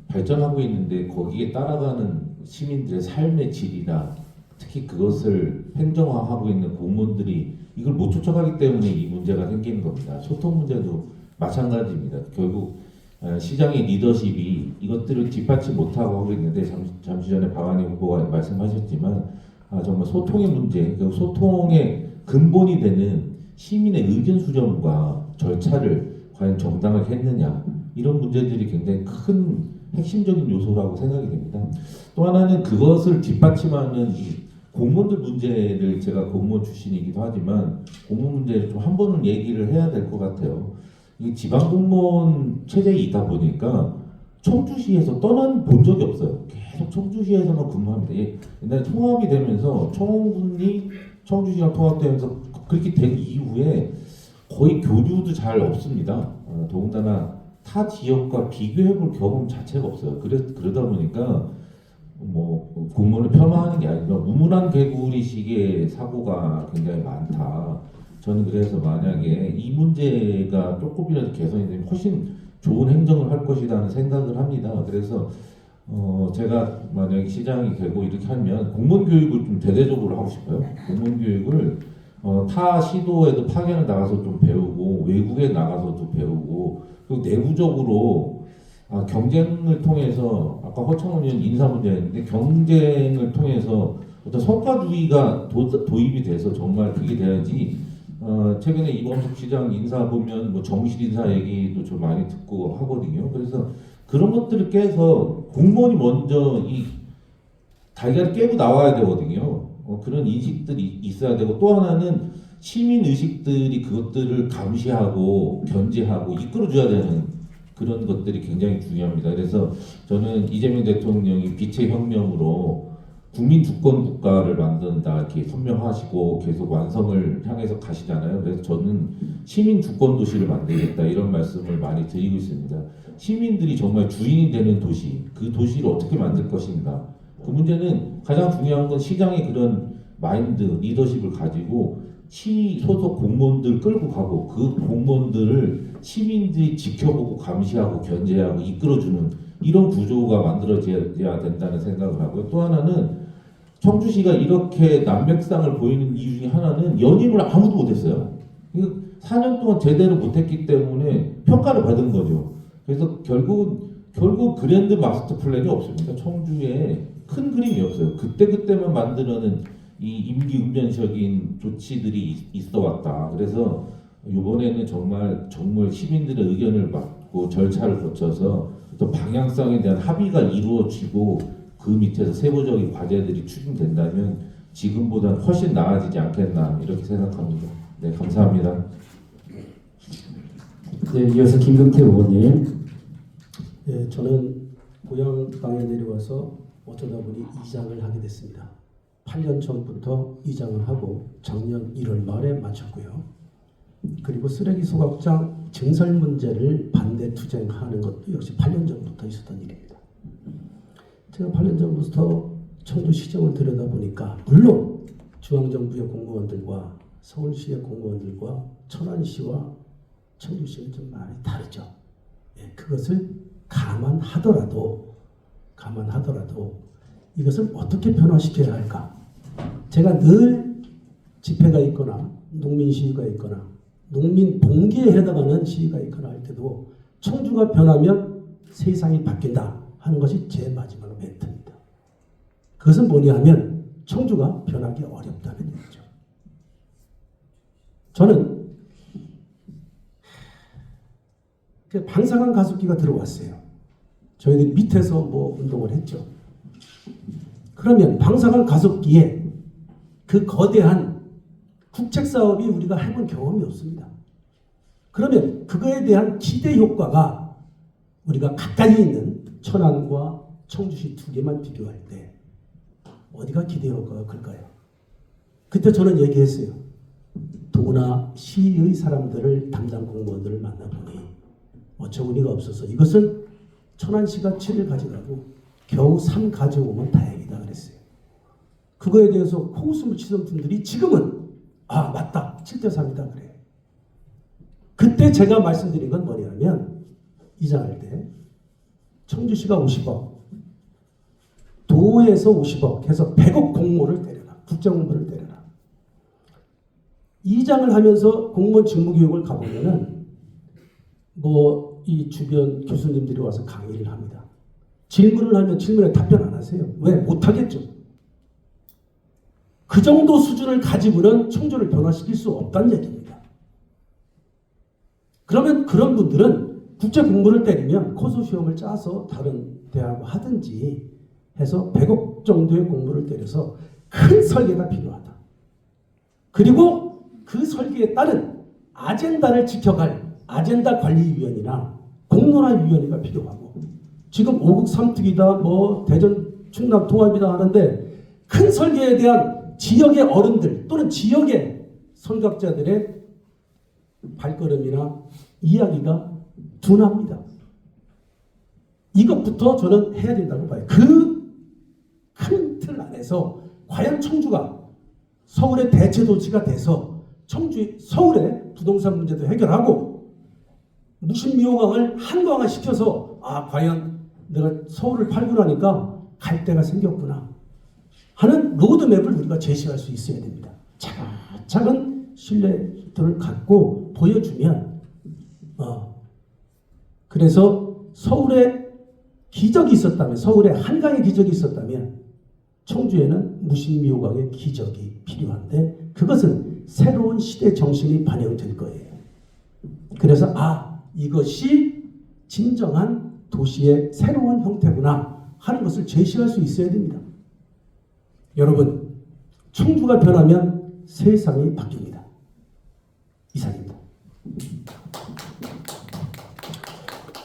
발전하고 있는데 거기에 따라가는 시민들의 삶의 질이나 특히 그것을 행정화하고 있는 공무원들이 이걸 못 쫓아가기 때문에 이 문제가 생기는 겁니다. 소통 문제도 마찬가지입니다. 결국 시장의 리더십이 이것들을 뒷받침 못하고 하고 있는데 잠시 전에 박완희 후보가 말씀하셨지만 정말 소통의 문제, 소통의 근본이 되는 시민의 의견 수렴과 절차를 과연 정당하게 했느냐 이런 문제들이 굉장히 큰 핵심적인 요소라고 생각이 됩니다. 또 하나는 그것을 뒷받침하는 이 공무원들 문제를 제가 공무원 출신이기도 하지만 공무원 문제를 좀 한 번은 얘기를 해야 될 것 같아요. 이 지방 공무원 체제이다 보니까 청주시에서 떠난 본 적이 없어요. 계속 청주시에서만 근무합니다. 옛날에 통합이 되면서 청군이 청주시랑 통합되면서 그렇게 된 이후에 거의 교류도 잘 없습니다. 더군다나 타 지역과 비교해볼 경험 자체가 없어요. 그러다 보니까 뭐 공무원을 폄하하는 게 아니라 우물안 개구리식의 사고가 굉장히 많다. 저는 그래서 만약에 이 문제가 조금이라도 개선이 되면 훨씬 좋은 행정을 할 것이라는 생각을 합니다. 그래서 제가 만약에 시장이 되고 이렇게 하면 공무원 교육을 좀 대대적으로 하고 싶어요. 공무원 교육을 타 시도에도 파견을 나가서 좀 배우고 외국에 나가서도 배우고 그리고 내부적으로 경쟁을 통해서 아까 허청원 의원 인사 문제였는데 경쟁을 통해서 어떤 성과주의가 도입이 돼서 정말 그게 돼야지. 최근에 이범석 시장 인사 보면 뭐 정실 인사 얘기도 좀 많이 듣고 하거든요. 그래서 그런 것들을 깨서 공무원이 먼저 이 달걀을 깨고 나와야 되거든요. 그런 인식들이 있어야 되고 또 하나는 시민 의식들이 그것들을 감시하고 견제하고 이끌어줘야 되는 그런 것들이 굉장히 중요합니다. 그래서 저는 이재명 대통령이 빛의 혁명으로 국민 주권 국가를 만든다 이렇게 선명하시고 계속 완성을 향해서 가시잖아요. 그래서 저는 시민 주권 도시를 만들겠다 이런 말씀을 많이 드리고 있습니다. 시민들이 정말 주인이 되는 도시, 그 도시를 어떻게 만들 것인가. 그 문제는 가장 중요한 건 시장의 그런 마인드, 리더십을 가지고 시 소속 공무원들 끌고 가고 그 공무원들을 시민들이 지켜보고 감시하고 견제하고 이끌어주는 이런 구조가 만들어져야 된다는 생각을 하고요. 또 하나는 청주시가 이렇게 난맥상을 보이는 이유 중에 하나는 연임을 아무도 못했어요. 4년 동안 제대로 못했기 때문에 평가를 받은 거죠. 그래서 결국 그랜드 마스터 플랜이 없습니다. 청주에 큰 그림이 없어요. 그때만 만들어낸 이 임기응변적인 조치들이 있어 왔다. 그래서 이번에는 정말 시민들의 의견을 받고 절차를 거쳐서 또 방향성에 대한 합의가 이루어지고 그 밑에서 세부적인 과제들이 추진된다면 지금보다는 훨씬 나아지지 않겠나 이렇게 생각합니다. 네, 감사합니다. 네, 이어서 김금태 의원님. 예, 저는 고향 땅에 내려와서 어쩌다 보니 이장을 하게 됐습니다. 8년 전부터 이장을 하고 작년 1월 말에 마쳤고요. 그리고 쓰레기 소각장 증설 문제를 반대 투쟁하는 것도 역시 8년 전부터 있었던 일입니다. 제가 8년 전부터 청주시정을 들여다보니까 물론 중앙정부의 공무원들과 서울시의 공무원들과 천안시와 청주시는 좀 많이 다르죠. 예, 그것을 감안하더라도 이것을 어떻게 변화시켜야 할까? 제가 늘 집회가 있거나 농민 시위가 있거나 농민 봉기에 해당하는 시위가 있거나 할 때도 청주가 변하면 세상이 바뀐다 하는 것이 제 마지막 멘트입니다. 그것은 뭐냐 하면 청주가 변하기 어렵다는 얘기죠. 저는 그 방사능 가습기가 들어왔어요. 저희들이 밑에서 뭐 운동을 했죠. 그러면 방사능 가습기에 그 거대한 국책 사업이 우리가 해본 경험이 없습니다. 그러면 그거에 대한 기대 효과가 우리가 가까이 있는 천안과 청주시 두 개만 비교할 때 어디가 기대 효과가 클까요? 그때 저는 얘기했어요. 도나 시의 사람들을 담당 공무원들을 만나보니 어처구니가 없어서 이것은 천안시가 7을 가져가고 겨우 3 가져오면 다행이다 그랬어요. 그거에 대해서 코웃음을 치던 분들이 지금은 아 맞다 7대3이다 그래. 그때 제가 말씀드린 건 뭐냐면 이장할 때 청주시가 50억 도에서 50억 해서 100억 공모를 때려라. 국제공모를 때려라. 이장을 하면서 공무원 직무교육을 가보면은 뭐 이 주변 교수님들이 와서 강의를 합니다. 질문을 하면 질문에 답변 안 하세요. 왜? 못하겠죠. 그 정도 수준을 가지고는 청주를 변화시킬 수 없다는 얘기입니다. 그러면 그런 분들은 국제 공부를 때리면 코스시험을 짜서 다른 대학을 하든지 해서 100억 정도의 공부를 때려서 큰 설계가 필요하다. 그리고 그 설계에 따른 아젠다를 지켜갈 아젠다 관리위원이나 공론화위원회가 필요하고 지금 5국 3특이다 뭐 대전 충남 통합이다 하는데 큰 설계에 대한 지역의 어른들 또는 지역의 선각자들의 발걸음이나 이야기가 둔합니다. 이것부터 저는 해야 된다고 봐요. 그 큰 틀 안에서 과연 청주가 서울의 대체 도시가 돼서 서울의 부동산 문제도 해결하고 무신미호강을 한강화 시켜서 아 과연 내가 서울을 팔고 나니까 갈 데가 생겼구나 하는 로드맵을 우리가 제시할 수 있어야 됩니다. 차근차근 신뢰도를 갖고 보여주면 그래서 서울에 기적이 있었다면 서울에 한강의 기적이 있었다면 청주에는 무신미호강의 기적이 필요한데 그것은 새로운 시대 정신이 반영될 거예요. 그래서 이것이 진정한 도시의 새로운 형태구나 하는 것을 제시할 수 있어야 됩니다. 여러분, 청주가 변하면 세상이 바뀝니다. 이상입니다.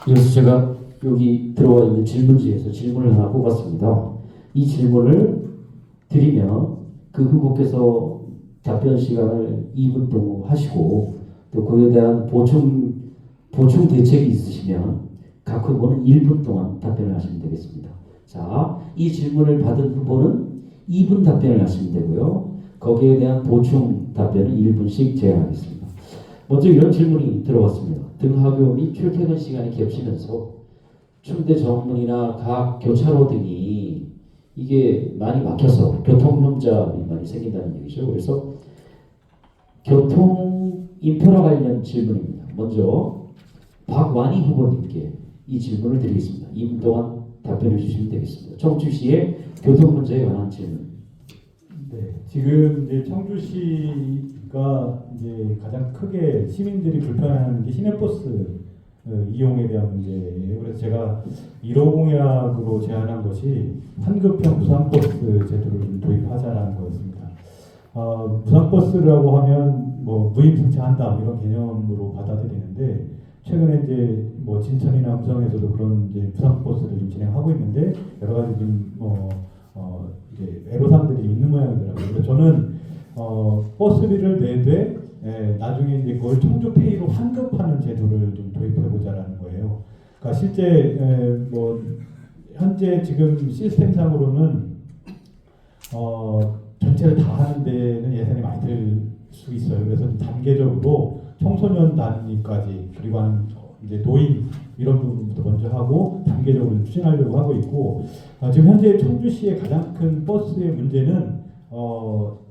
그래서 제가 여기 들어와 있는 질문지에서 질문을 하나 뽑았습니다. 이 질문을 드리면 그 후보께서 답변 시간을 2분 동안 하시고 또 그에 대한 보충 대책이 있으시면 각 후보는 1분 동안 답변을 하시면 되겠습니다. 자, 이 질문을 받은 후보는 2분 답변을 하시면 되고요. 거기에 대한 보충 답변은 1분씩 제한하겠습니다. 먼저 이런 질문이 들어왔습니다. 등하교 및 출퇴근 시간이 겹치면서 충대 정문이나 각 교차로 등이 이게 많이 막혀서 교통 혼잡이 많이 생긴다는 얘기죠. 그래서 교통 인프라 관련 질문입니다. 먼저 박완희 후보님께 이 질문을 드리겠습니다. 2분 동안 답변해 주시면 되겠습니다. 청주시의 교통 문제에 관한 질문. 네, 지금 이제 청주시가 이제 가장 크게 시민들이 불편해하는 게 시내버스 이용에 대한 문제예요. 그래서 제가 1호 공약으로 제안한 것이 환급형 무상버스 제도를 좀 도입하자라는 거였습니다. 무상버스라고 하면 뭐 무임승차한다 이런 개념으로 받아들이는데 최근에 이제 뭐 진천이나 음성에서도 그런 이제 무상버스를 좀 진행하고 있는데 여러 가지 좀 이제 애로사항들이 있는 모양이더라고요. 그래서 저는 버스비를 내되 나중에 이제 그걸 청주페이로 환급하는 제도를 좀 도입해보자라는 거예요. 그러니까 실제 뭐 현재 지금 시스템상으로는 전체를 다 하는 데는 예산이 많이 들 수 있어요. 그래서 좀 단계적으로 청소년 단위까지 그리고 이제 노인 이런 부분부터 먼저 하고 단계적으로 좀 추진하려고 하고 있고 지금 현재 청주시의 가장 큰 버스의 문제는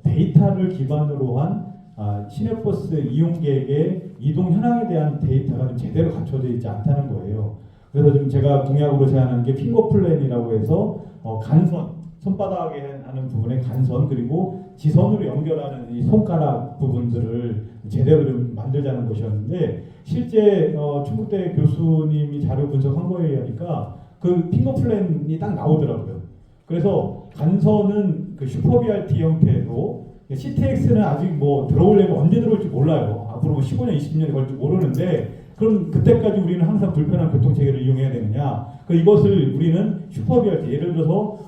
데이터를 기반으로 한 시내버스 이용객의 이동 현황에 대한 데이터가 좀 제대로 갖춰져 있지 않다는 거예요. 그래서 지금 제가 공약으로 제안한 게 핑거 플랜이라고 해서 간선, 손바닥에 하는 부분의 간선 그리고 지선으로 연결하는 이 손가락 부분들을 제대로 좀 만들자는 것이었는데 실제 충북대 교수님이 자료 분석한 거에 의하니까 그 핑거 플랜이 딱 나오더라고요. 그래서 간선은 그 슈퍼 BRT 형태로 CTX는 아직 뭐 들어오려면 언제 들어올지 몰라요. 앞으로 뭐 15년, 20년이 걸릴지 모르는데 그럼 그때까지 우리는 항상 불편한 교통체계를 이용해야 되느냐? 이것을 우리는 슈퍼 BRT 예를 들어서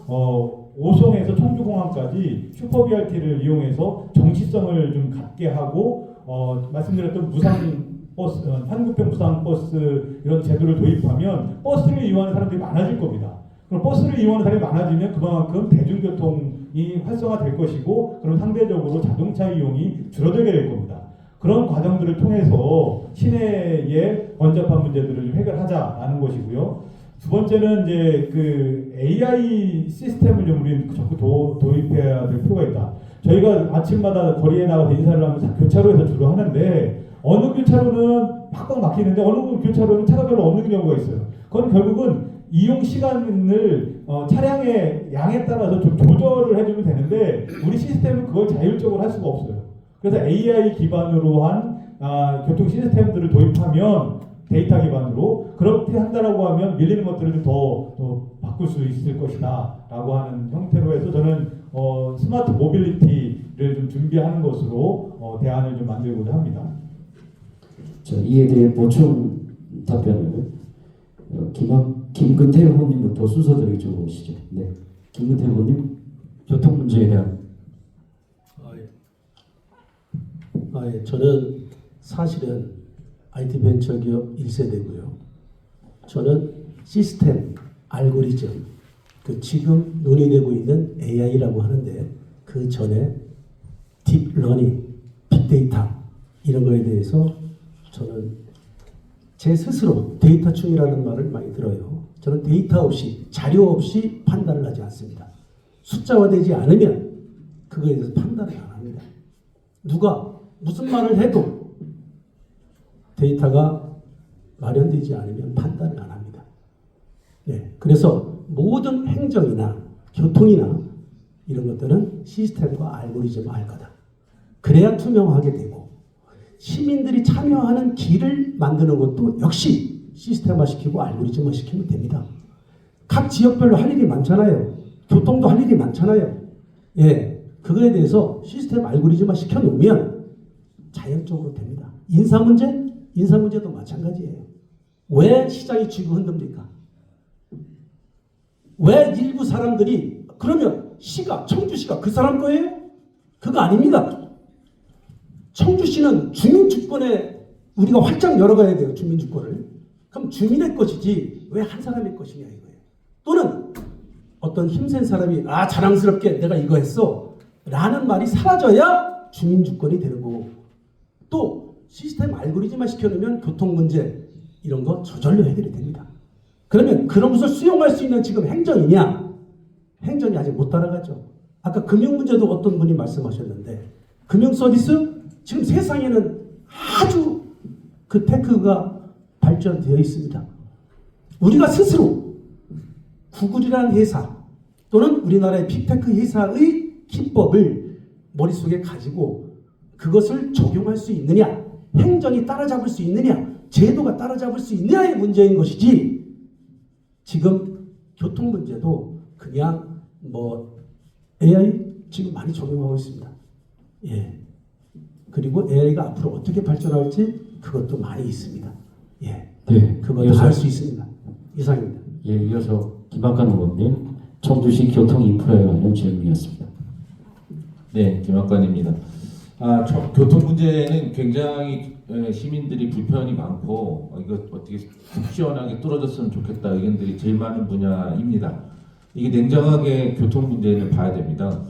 오송에서 청주공항까지 슈퍼 BRT를 이용해서 정시성을 좀 갖게 하고 말씀드렸던 무상버스, 환급형 무상버스 이런 제도를 도입하면 버스를 이용하는 사람들이 많아질 겁니다. 그럼 버스를 이용하는 사람이 많아지면 그만큼 대중교통이 활성화될 것이고 그럼 상대적으로 자동차 이용이 줄어들게 될 겁니다. 그런 과정들을 통해서 시내의 번잡한 문제들을 좀 해결하자라는 것이고요. 두 번째는 이제 그 AI 시스템을 좀 우리는 적극 도입해야 될 필요가 있다. 저희가 아침마다 거리에 나가서 인사를 하면서 교차로에서 주로 하는데 어느 교차로는 팍팍 막히는데 어느 교차로는 차가 별로 없는 경우가 있어요. 그건 결국은 이용 시간을 차량의 양에 따라서 좀 조절을 해주면 되는데 우리 시스템은 그걸 자율적으로 할 수가 없어요. 그래서 AI 기반으로 한 교통 시스템들을 도입하면 데이터 기반으로 그렇게 한다라고 하면 밀리는 것들을 좀 더 바꿀 수 있을 것이다 라고 하는 형태로 해서 저는 스마트 모빌리티를 좀 준비하는 것으로 대안을 좀 만들고자 합니다. 자, 이에 대해 보충 답변을 김근태 후보님부터 순서대로 이쪽으로 오시죠. 네, 김근태 후보님 교통 문제에 대한. 예. 저는 사실은 IT 벤처기업 1세대고요. 저는 시스템, 알고리즘, 지금 논의되고 있는 AI라고 하는데 그 전에 딥러닝, 빅데이터 이런 거에 대해서 저는 제 스스로 데이터충이라는 말을 많이 들어요. 저는 데이터 없이, 자료 없이 판단을 하지 않습니다. 숫자화되지 않으면 그거에 대해서 판단을 안 합니다. 누가 무슨 말을 해도 데이터가 마련되지 않으면 판단을 안 합니다. 네, 그래서 모든 행정이나 교통이나 이런 것들은 시스템과 알고리즘을 할 거다. 그래야 투명하게 되고 시민들이 참여하는 길을 만드는 것도 역시 시스템화시키고 알고리즘화시키면 됩니다. 각 지역별로 할 일이 많잖아요. 교통도 할 일이 많잖아요. 예, 그거에 대해서 시스템 알고리즘화 시켜놓으면 자연적으로 됩니다. 인사 문제도 마찬가지예요. 왜 시장이 쥐고 흔듭니까? 왜 일부 사람들이 그러면 청주시가 그 사람 거예요? 그거 아닙니다. 청주시는 주민주권에 우리가 활짝 열어가야 돼요. 주민주권을. 그럼 주민의 것이지 왜 한 사람의 것이냐 이거예요. 또는 어떤 힘센 사람이 자랑스럽게 내가 이거 했어 라는 말이 사라져야 주민주권이 되는 거고 또 시스템 알고리즘화 시켜놓으면 교통 문제 이런 거 저절로 해결이 됩니다. 그러면 그런 것을 수용할 수 있는 지금 행정이냐? 행정이 아직 못 따라가죠. 아까 금융 문제도 어떤 분이 말씀하셨는데 금융 서비스 지금 세상에는 아주 그 테크가 발전되어 있습니다. 우리가 스스로 구글이라는 회사 또는 우리나라의 빅테크 회사의 기법을 머릿속에 가지고 그것을 적용할 수 있느냐, 행정이 따라잡을 수 있느냐, 제도가 따라잡을 수 있느냐의 문제인 것이지 지금 교통 문제도 그냥 AI 지금 많이 적용하고 있습니다. 예. 그리고 AI가 앞으로 어떻게 발전할지 그것도 많이 있습니다. 예. 네. 그거 다 할 수 있습니다. 이상입니다. 예, 이어서 김학관 의원님 청주시 교통 인프라에 관련 질문이었습니다. 네, 김학관입니다. 교통 문제는 굉장히 시민들이 불편이 많고 이거 어떻게 속 시원하게 뚫어졌으면 좋겠다 의견들이 제일 많은 분야입니다. 이게 냉정하게 교통 문제는 봐야 됩니다.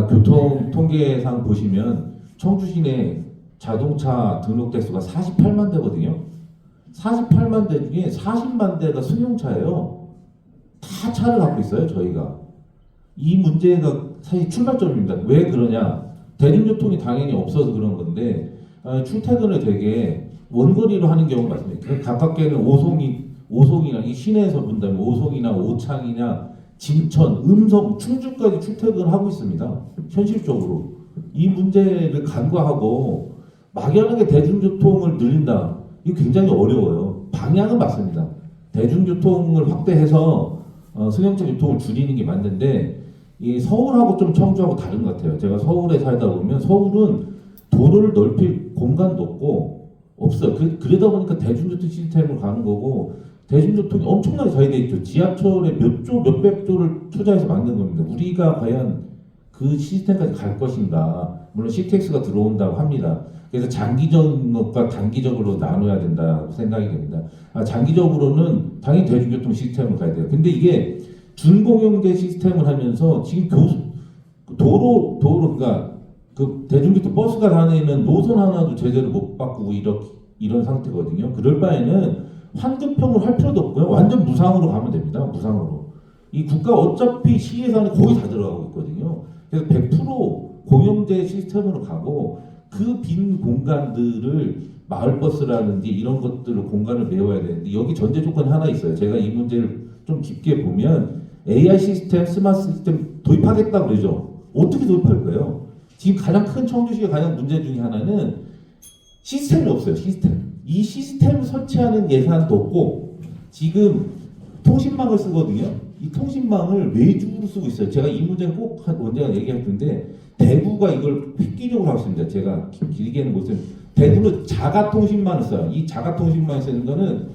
교통 통계상 보시면 청주 시내 자동차 등록 대수가 48만 대거든요. 48만 대 중에 40만 대가 승용차예요. 다 차를 갖고 있어요, 저희가. 이 문제가 사실 출발점입니다. 왜 그러냐? 대중교통이 당연히 없어서 그런 건데 출퇴근을 되게 원거리로 하는 경우가 많습니다. 가깝게는 오송이나 이 시내에서 본다면 오송이나 오창이나 진천, 음성, 충주까지 출퇴근을 하고 있습니다. 현실적으로. 이 문제를 간과하고 막연하게 대중교통을 늘린다. 이거 굉장히 어려워요. 방향은 맞습니다. 대중교통을 확대해서 승용차 교통을 줄이는 게 맞는데 이 서울하고 좀 청주하고 다른 것 같아요. 제가 서울에 살다 보면 서울은 도로를 넓힐 공간도 없어요. 그러다 보니까 대중교통 시스템으로 가는 거고 대중교통이 엄청나게 잘 돼 있죠. 지하철에 몇백 조를 투자해서 만든 겁니다. 우리가 과연 그 시스템까지 갈 것인가. 물론 CTX가 들어온다고 합니다. 그래서 장기적인 것과 단기적으로 나눠야 된다고 생각이 됩니다. 장기적으로는 당연히 대중교통 시스템으로 가야 돼요. 근데 이게 준공영제 시스템을 하면서 지금 도로 그러니까 그 대중교통 버스가 다니는 노선 하나도 제대로 못 바꾸고 이런 상태거든요. 그럴 바에는 환급형을 할 필요도 없고요. 완전 무상으로 가면 됩니다. 무상으로. 이 국가 어차피 시예산이 거의 다 들어가고 있거든요. 그래서 100% 공영제 시스템으로 가고 그 빈 공간들을 마을버스라든지 이런 것들을 공간을 메워야 되는데 여기 전제 조건이 하나 있어요. 제가 이 문제를 좀 깊게 보면 AI 시스템, 스마트 시스템 도입하겠다 그러죠. 어떻게 도입할 거예요? 지금 가장 큰 청주시의 가장 문제 중에 하나는 시스템이 없어요. 시스템. 이 시스템을 설치하는 예산도 없고 지금 통신망을 쓰거든요. 이 통신망을 외주로 쓰고 있어요. 제가 이 문제는 꼭 언젠가 얘기할 텐데 대구가 이걸 획기적으로 하고 있습니다. 제가 길게는 못 써요. 대구는 자가 통신망을 써요. 이 자가 통신망을 쓰는 거는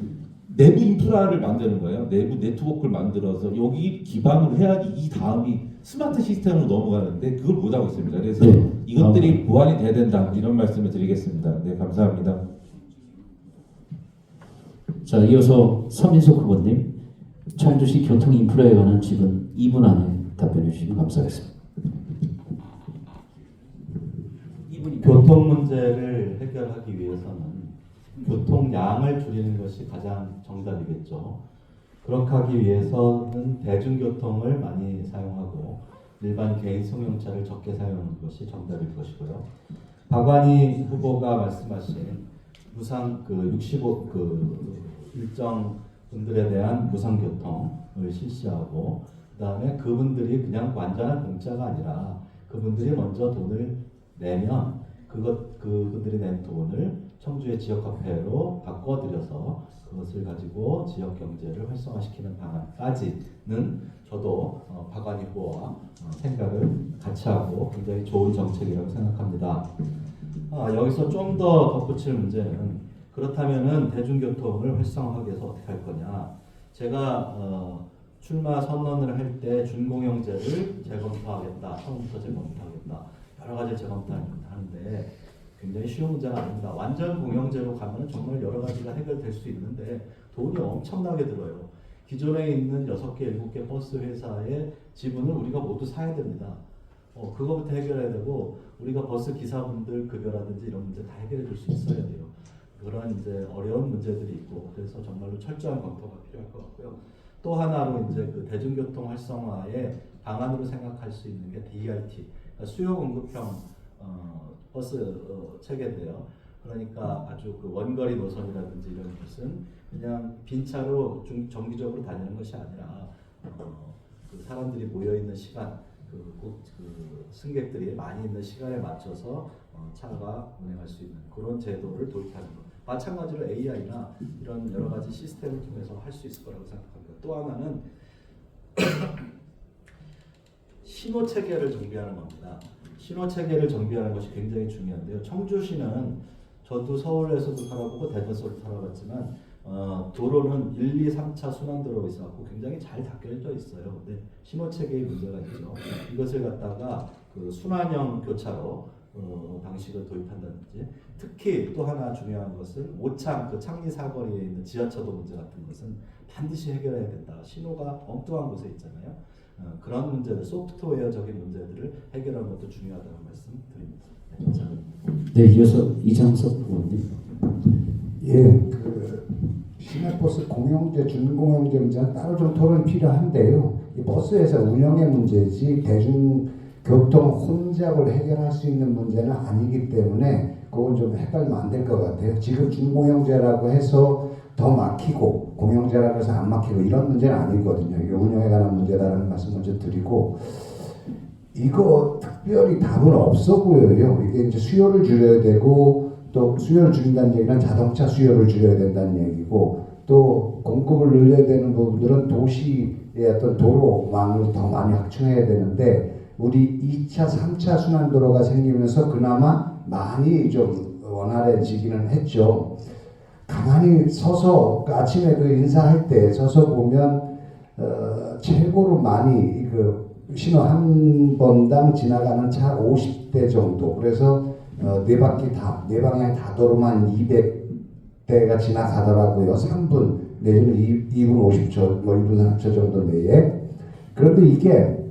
내부 인프라를 만드는 거예요. 내부 네트워크를 만들어서 여기 기반으로 해야지 이 다음이 스마트 시스템으로 넘어가는데 그걸 못 하고 있습니다. 그래서 네. 이것들이 보완이 돼야 된다. 이런 말씀을 드리겠습니다. 네, 감사합니다. 자, 이어서 서민석 후보님, 청주시 교통 인프라에 관한 질문 2분 안에 답변해 주시면 감사하겠습니다. 교통 문제를 해결하기 위해서는 교통량을 줄이는 것이 가장 정답이겠죠. 그렇게 하기 위해서는 대중교통을 많이 사용하고 일반 개인 승용차를 적게 사용하는 것이 정답일 것이고요. 박완희 후보가 말씀하신 무상 65 일정 분들에 대한 무상 교통을 실시하고 그다음에 그분들이 그냥 완전한 공짜가 아니라 그분들이 먼저 돈을 내면 그분들이 낸 돈을 청주의 지역화폐로 바꿔들여서 그것을 가지고 지역 경제를 활성화시키는 방안까지는 저도 박완희 후보와 생각을 같이 하고 굉장히 좋은 정책이라고 생각합니다. 여기서 좀 더 덧붙일 문제는 그렇다면은 대중교통을 활성화하기 위해서 어떻게 할 거냐? 제가 출마 선언을 할 때 준공영제를 재검토하겠다, 처음부터 재검토하겠다, 여러 가지 재검토하는데 굉장히 쉬운 문제가 아닙니다. 완전 공영제로 가면 정말 여러 가지가 해결될 수 있는데 돈이 엄청나게 들어요. 기존에 있는 6개, 7개 버스 회사의 지분을 우리가 모두 사야 됩니다. 그거부터 해결해야 되고 우리가 버스 기사분들 급여라든지 이런 문제 다 해결해 줄 수 있어야 돼요. 그런 이제 어려운 문제들이 있고 그래서 정말로 철저한 검토가 필요할 것 같고요. 또 하나로 이제 그 대중교통 활성화의 방안으로 생각할 수 있는 게 DRT, 그러니까 수요 공급형 버스 체계인데요. 그러니까 아주 그 원거리 노선이라든지 이런 것은 그냥 빈 차로 정기적으로 다니는 것이 아니라 그 사람들이 모여 있는 시간, 그 승객들이 많이 있는 시간에 맞춰서 차가 운행할 수 있는 그런 제도를 도입하는 것. 마찬가지로 AI나 이런 여러 가지 시스템을 통해서 할 수 있을 거라고 생각합니다. 또 하나는 신호 체계를 정비하는 겁니다. 신호 체계를 정비하는 것이 굉장히 중요한데요. 청주시는 저도 서울에서도 살아보고 대전에서도 살아봤지만 도로는 1, 2, 3차 순환도로가 있어서 굉장히 잘 닦여져 있어요. 근데 신호 체계의 문제가 있죠. 이것을 갖다가 그 순환형 교차로 방식을 도입한다든지 특히 또 하나 중요한 것은 오창 그 창리 사거리에 있는 지하철도 문제 같은 것은 반드시 해결해야 된다. 신호가 엉뚱한 곳에 있잖아요. 그런 문제들 소프트웨어적인 문제들을 해결하는 것도 중요하다는 말씀 드립니다. 네, 감사합니다. 네, 이어서 이장석 후보님. 예, 그 시내버스 공영제, 준공영제 문제는 따로 좀 토론이 필요한데요. 이 버스에서 운영의 문제지 대중교통 혼잡을 해결할 수 있는 문제는 아니기 때문에 그건 좀 헷갈리면 안 될 것 같아요. 지금 준공영제라고 해서 더 막히고 공영제라고 해서 안 막히고 이런 문제는 아니거든요. 이게 운영에 관한 문제다라는 말씀 먼저 드리고, 이거 특별히 답은 없어 보여요. 이게 이제 수요를 줄여야 되고, 또 수요를 줄인다는 얘기는 자동차 수요를 줄여야 된다는 얘기고, 또 공급을 늘려야 되는 부분들은 도시의 어떤 도로망을 더 많이 확충해야 되는데, 우리 2차, 3차 순환도로가 생기면서 그나마 많이 좀 원활해지기는 했죠. 가만히 서서 아침에 그 인사할 때 서서 보면 최고로 많이 그 신호 한 번당 지나가는 차 50대 정도. 그래서 네 방향 다 도로만 200대가 지나가더라고요. 3분 내지는 2분 50초, 뭐 2분 30초 정도 내에. 그런데 이게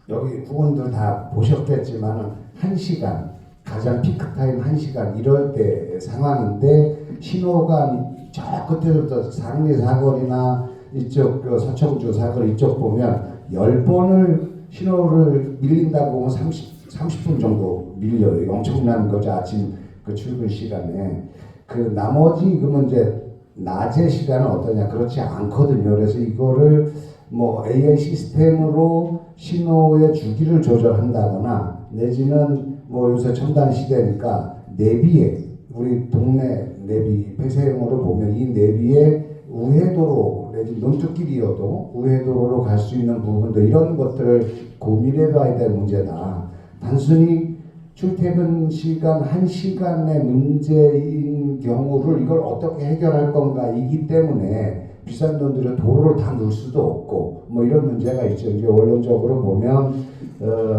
여기 후보들 다 보셨겠지만 1시간, 가장 피크타임 1시간 이럴 때 상황인데, 신호가 저 끝에서부터 상리 사거리나 이쪽 서청주 사거리 이쪽 보면 10번을 신호를 밀린다고 보면 30분 정도 밀려요. 엄청난 거죠. 아침 그 출근 시간에. 그 나머지 그러면 이제 낮에 시간은 어떠냐? 그렇지 않거든요. 그래서 이거를 뭐 AI 시스템으로 신호의 주기를 조절한다거나, 내지는 뭐 요새 첨단 시대니까 내비에, 우리 동네 내비 폐쇄형으로 보면 이 내비에 우회도로 내지 논두길이어도 우회도로로 갈 수 있는 부분도, 이런 것들을 고민해봐야 될 문제다. 단순히 출퇴근 시간 1시간의 문제인 경우를 이걸 어떻게 해결할 건가 이기 때문에 비싼 돈들을 도로를 다 넣을 수도 없고 뭐 이런 문제가 있죠. 이제 원론적으로 보면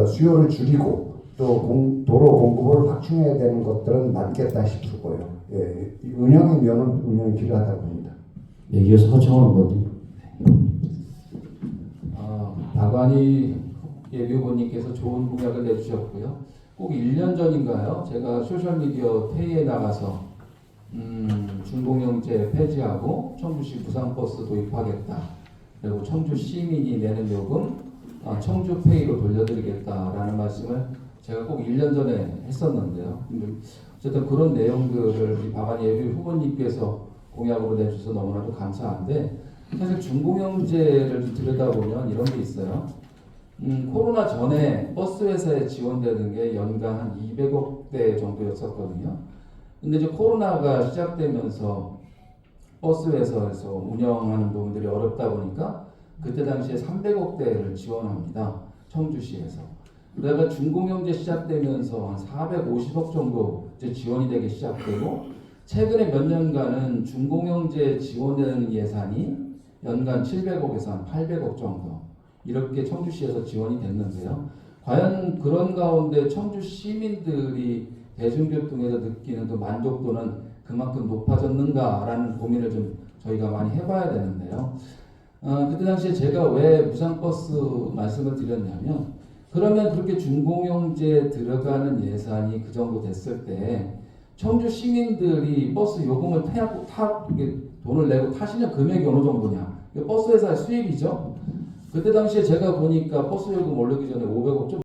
수요를 줄이고 또 도로 공급을 확충해야 되는 것들은 맞겠다 싶고요. 예, 운영의 면은 운영이 필요하다고 봅니다. 네, 이어서 허정원 후보님. 박완희 예비후보님께서 좋은 공약을 내주셨고요. 꼭 1년 전인가요? 제가 소셜미디어 페이에 나가서 준공영제 폐지하고 청주시 무상버스 도입하겠다. 그리고 청주 시민이 내는 요금 청주페이로 돌려드리겠다라는 말씀을 제가 꼭 1년 전에 했었는데요. 어쨌든 그런 내용들을 우리 박완희 예비 후보님께서 공약으로 내주셔서 너무나도 감사한데, 사실 준공영제를 들여다보면 이런 게 있어요. 코로나 전에 버스 회사에 지원되는 게 연간 한 200억대 정도였었거든요. 근데 이제 코로나가 시작되면서 버스 회사에서 운영하는 부분들이 어렵다 보니까 그때 당시에 300억대를 지원합니다. 청주시에서. 그다가 준공영제 시작되면서 한 450억 정도 이제 지원이 되기 시작되고, 최근에 몇 년간은 준공영제 지원되는 예산이 연간 700억에서 한 800억 정도 이렇게 청주시에서 지원이 됐는데요. 과연 그런 가운데 청주 시민들이 대중교통에서 느끼는 그 만족도는 그만큼 높아졌는가라는 고민을 좀 저희가 많이 해봐야 되는데요. 그때 당시에 제가 왜 무상버스 말씀을 드렸냐면, 그러면 그렇게 준공영제에 들어가는 예산이 그 정도 됐을 때 청주 시민들이 버스 요금을 돈을 내고 타시는 금액이 어느 정도냐? 버스 회사의 수입이죠. 그때 당시에 제가 보니까 버스 요금 올리기 전에 500억 좀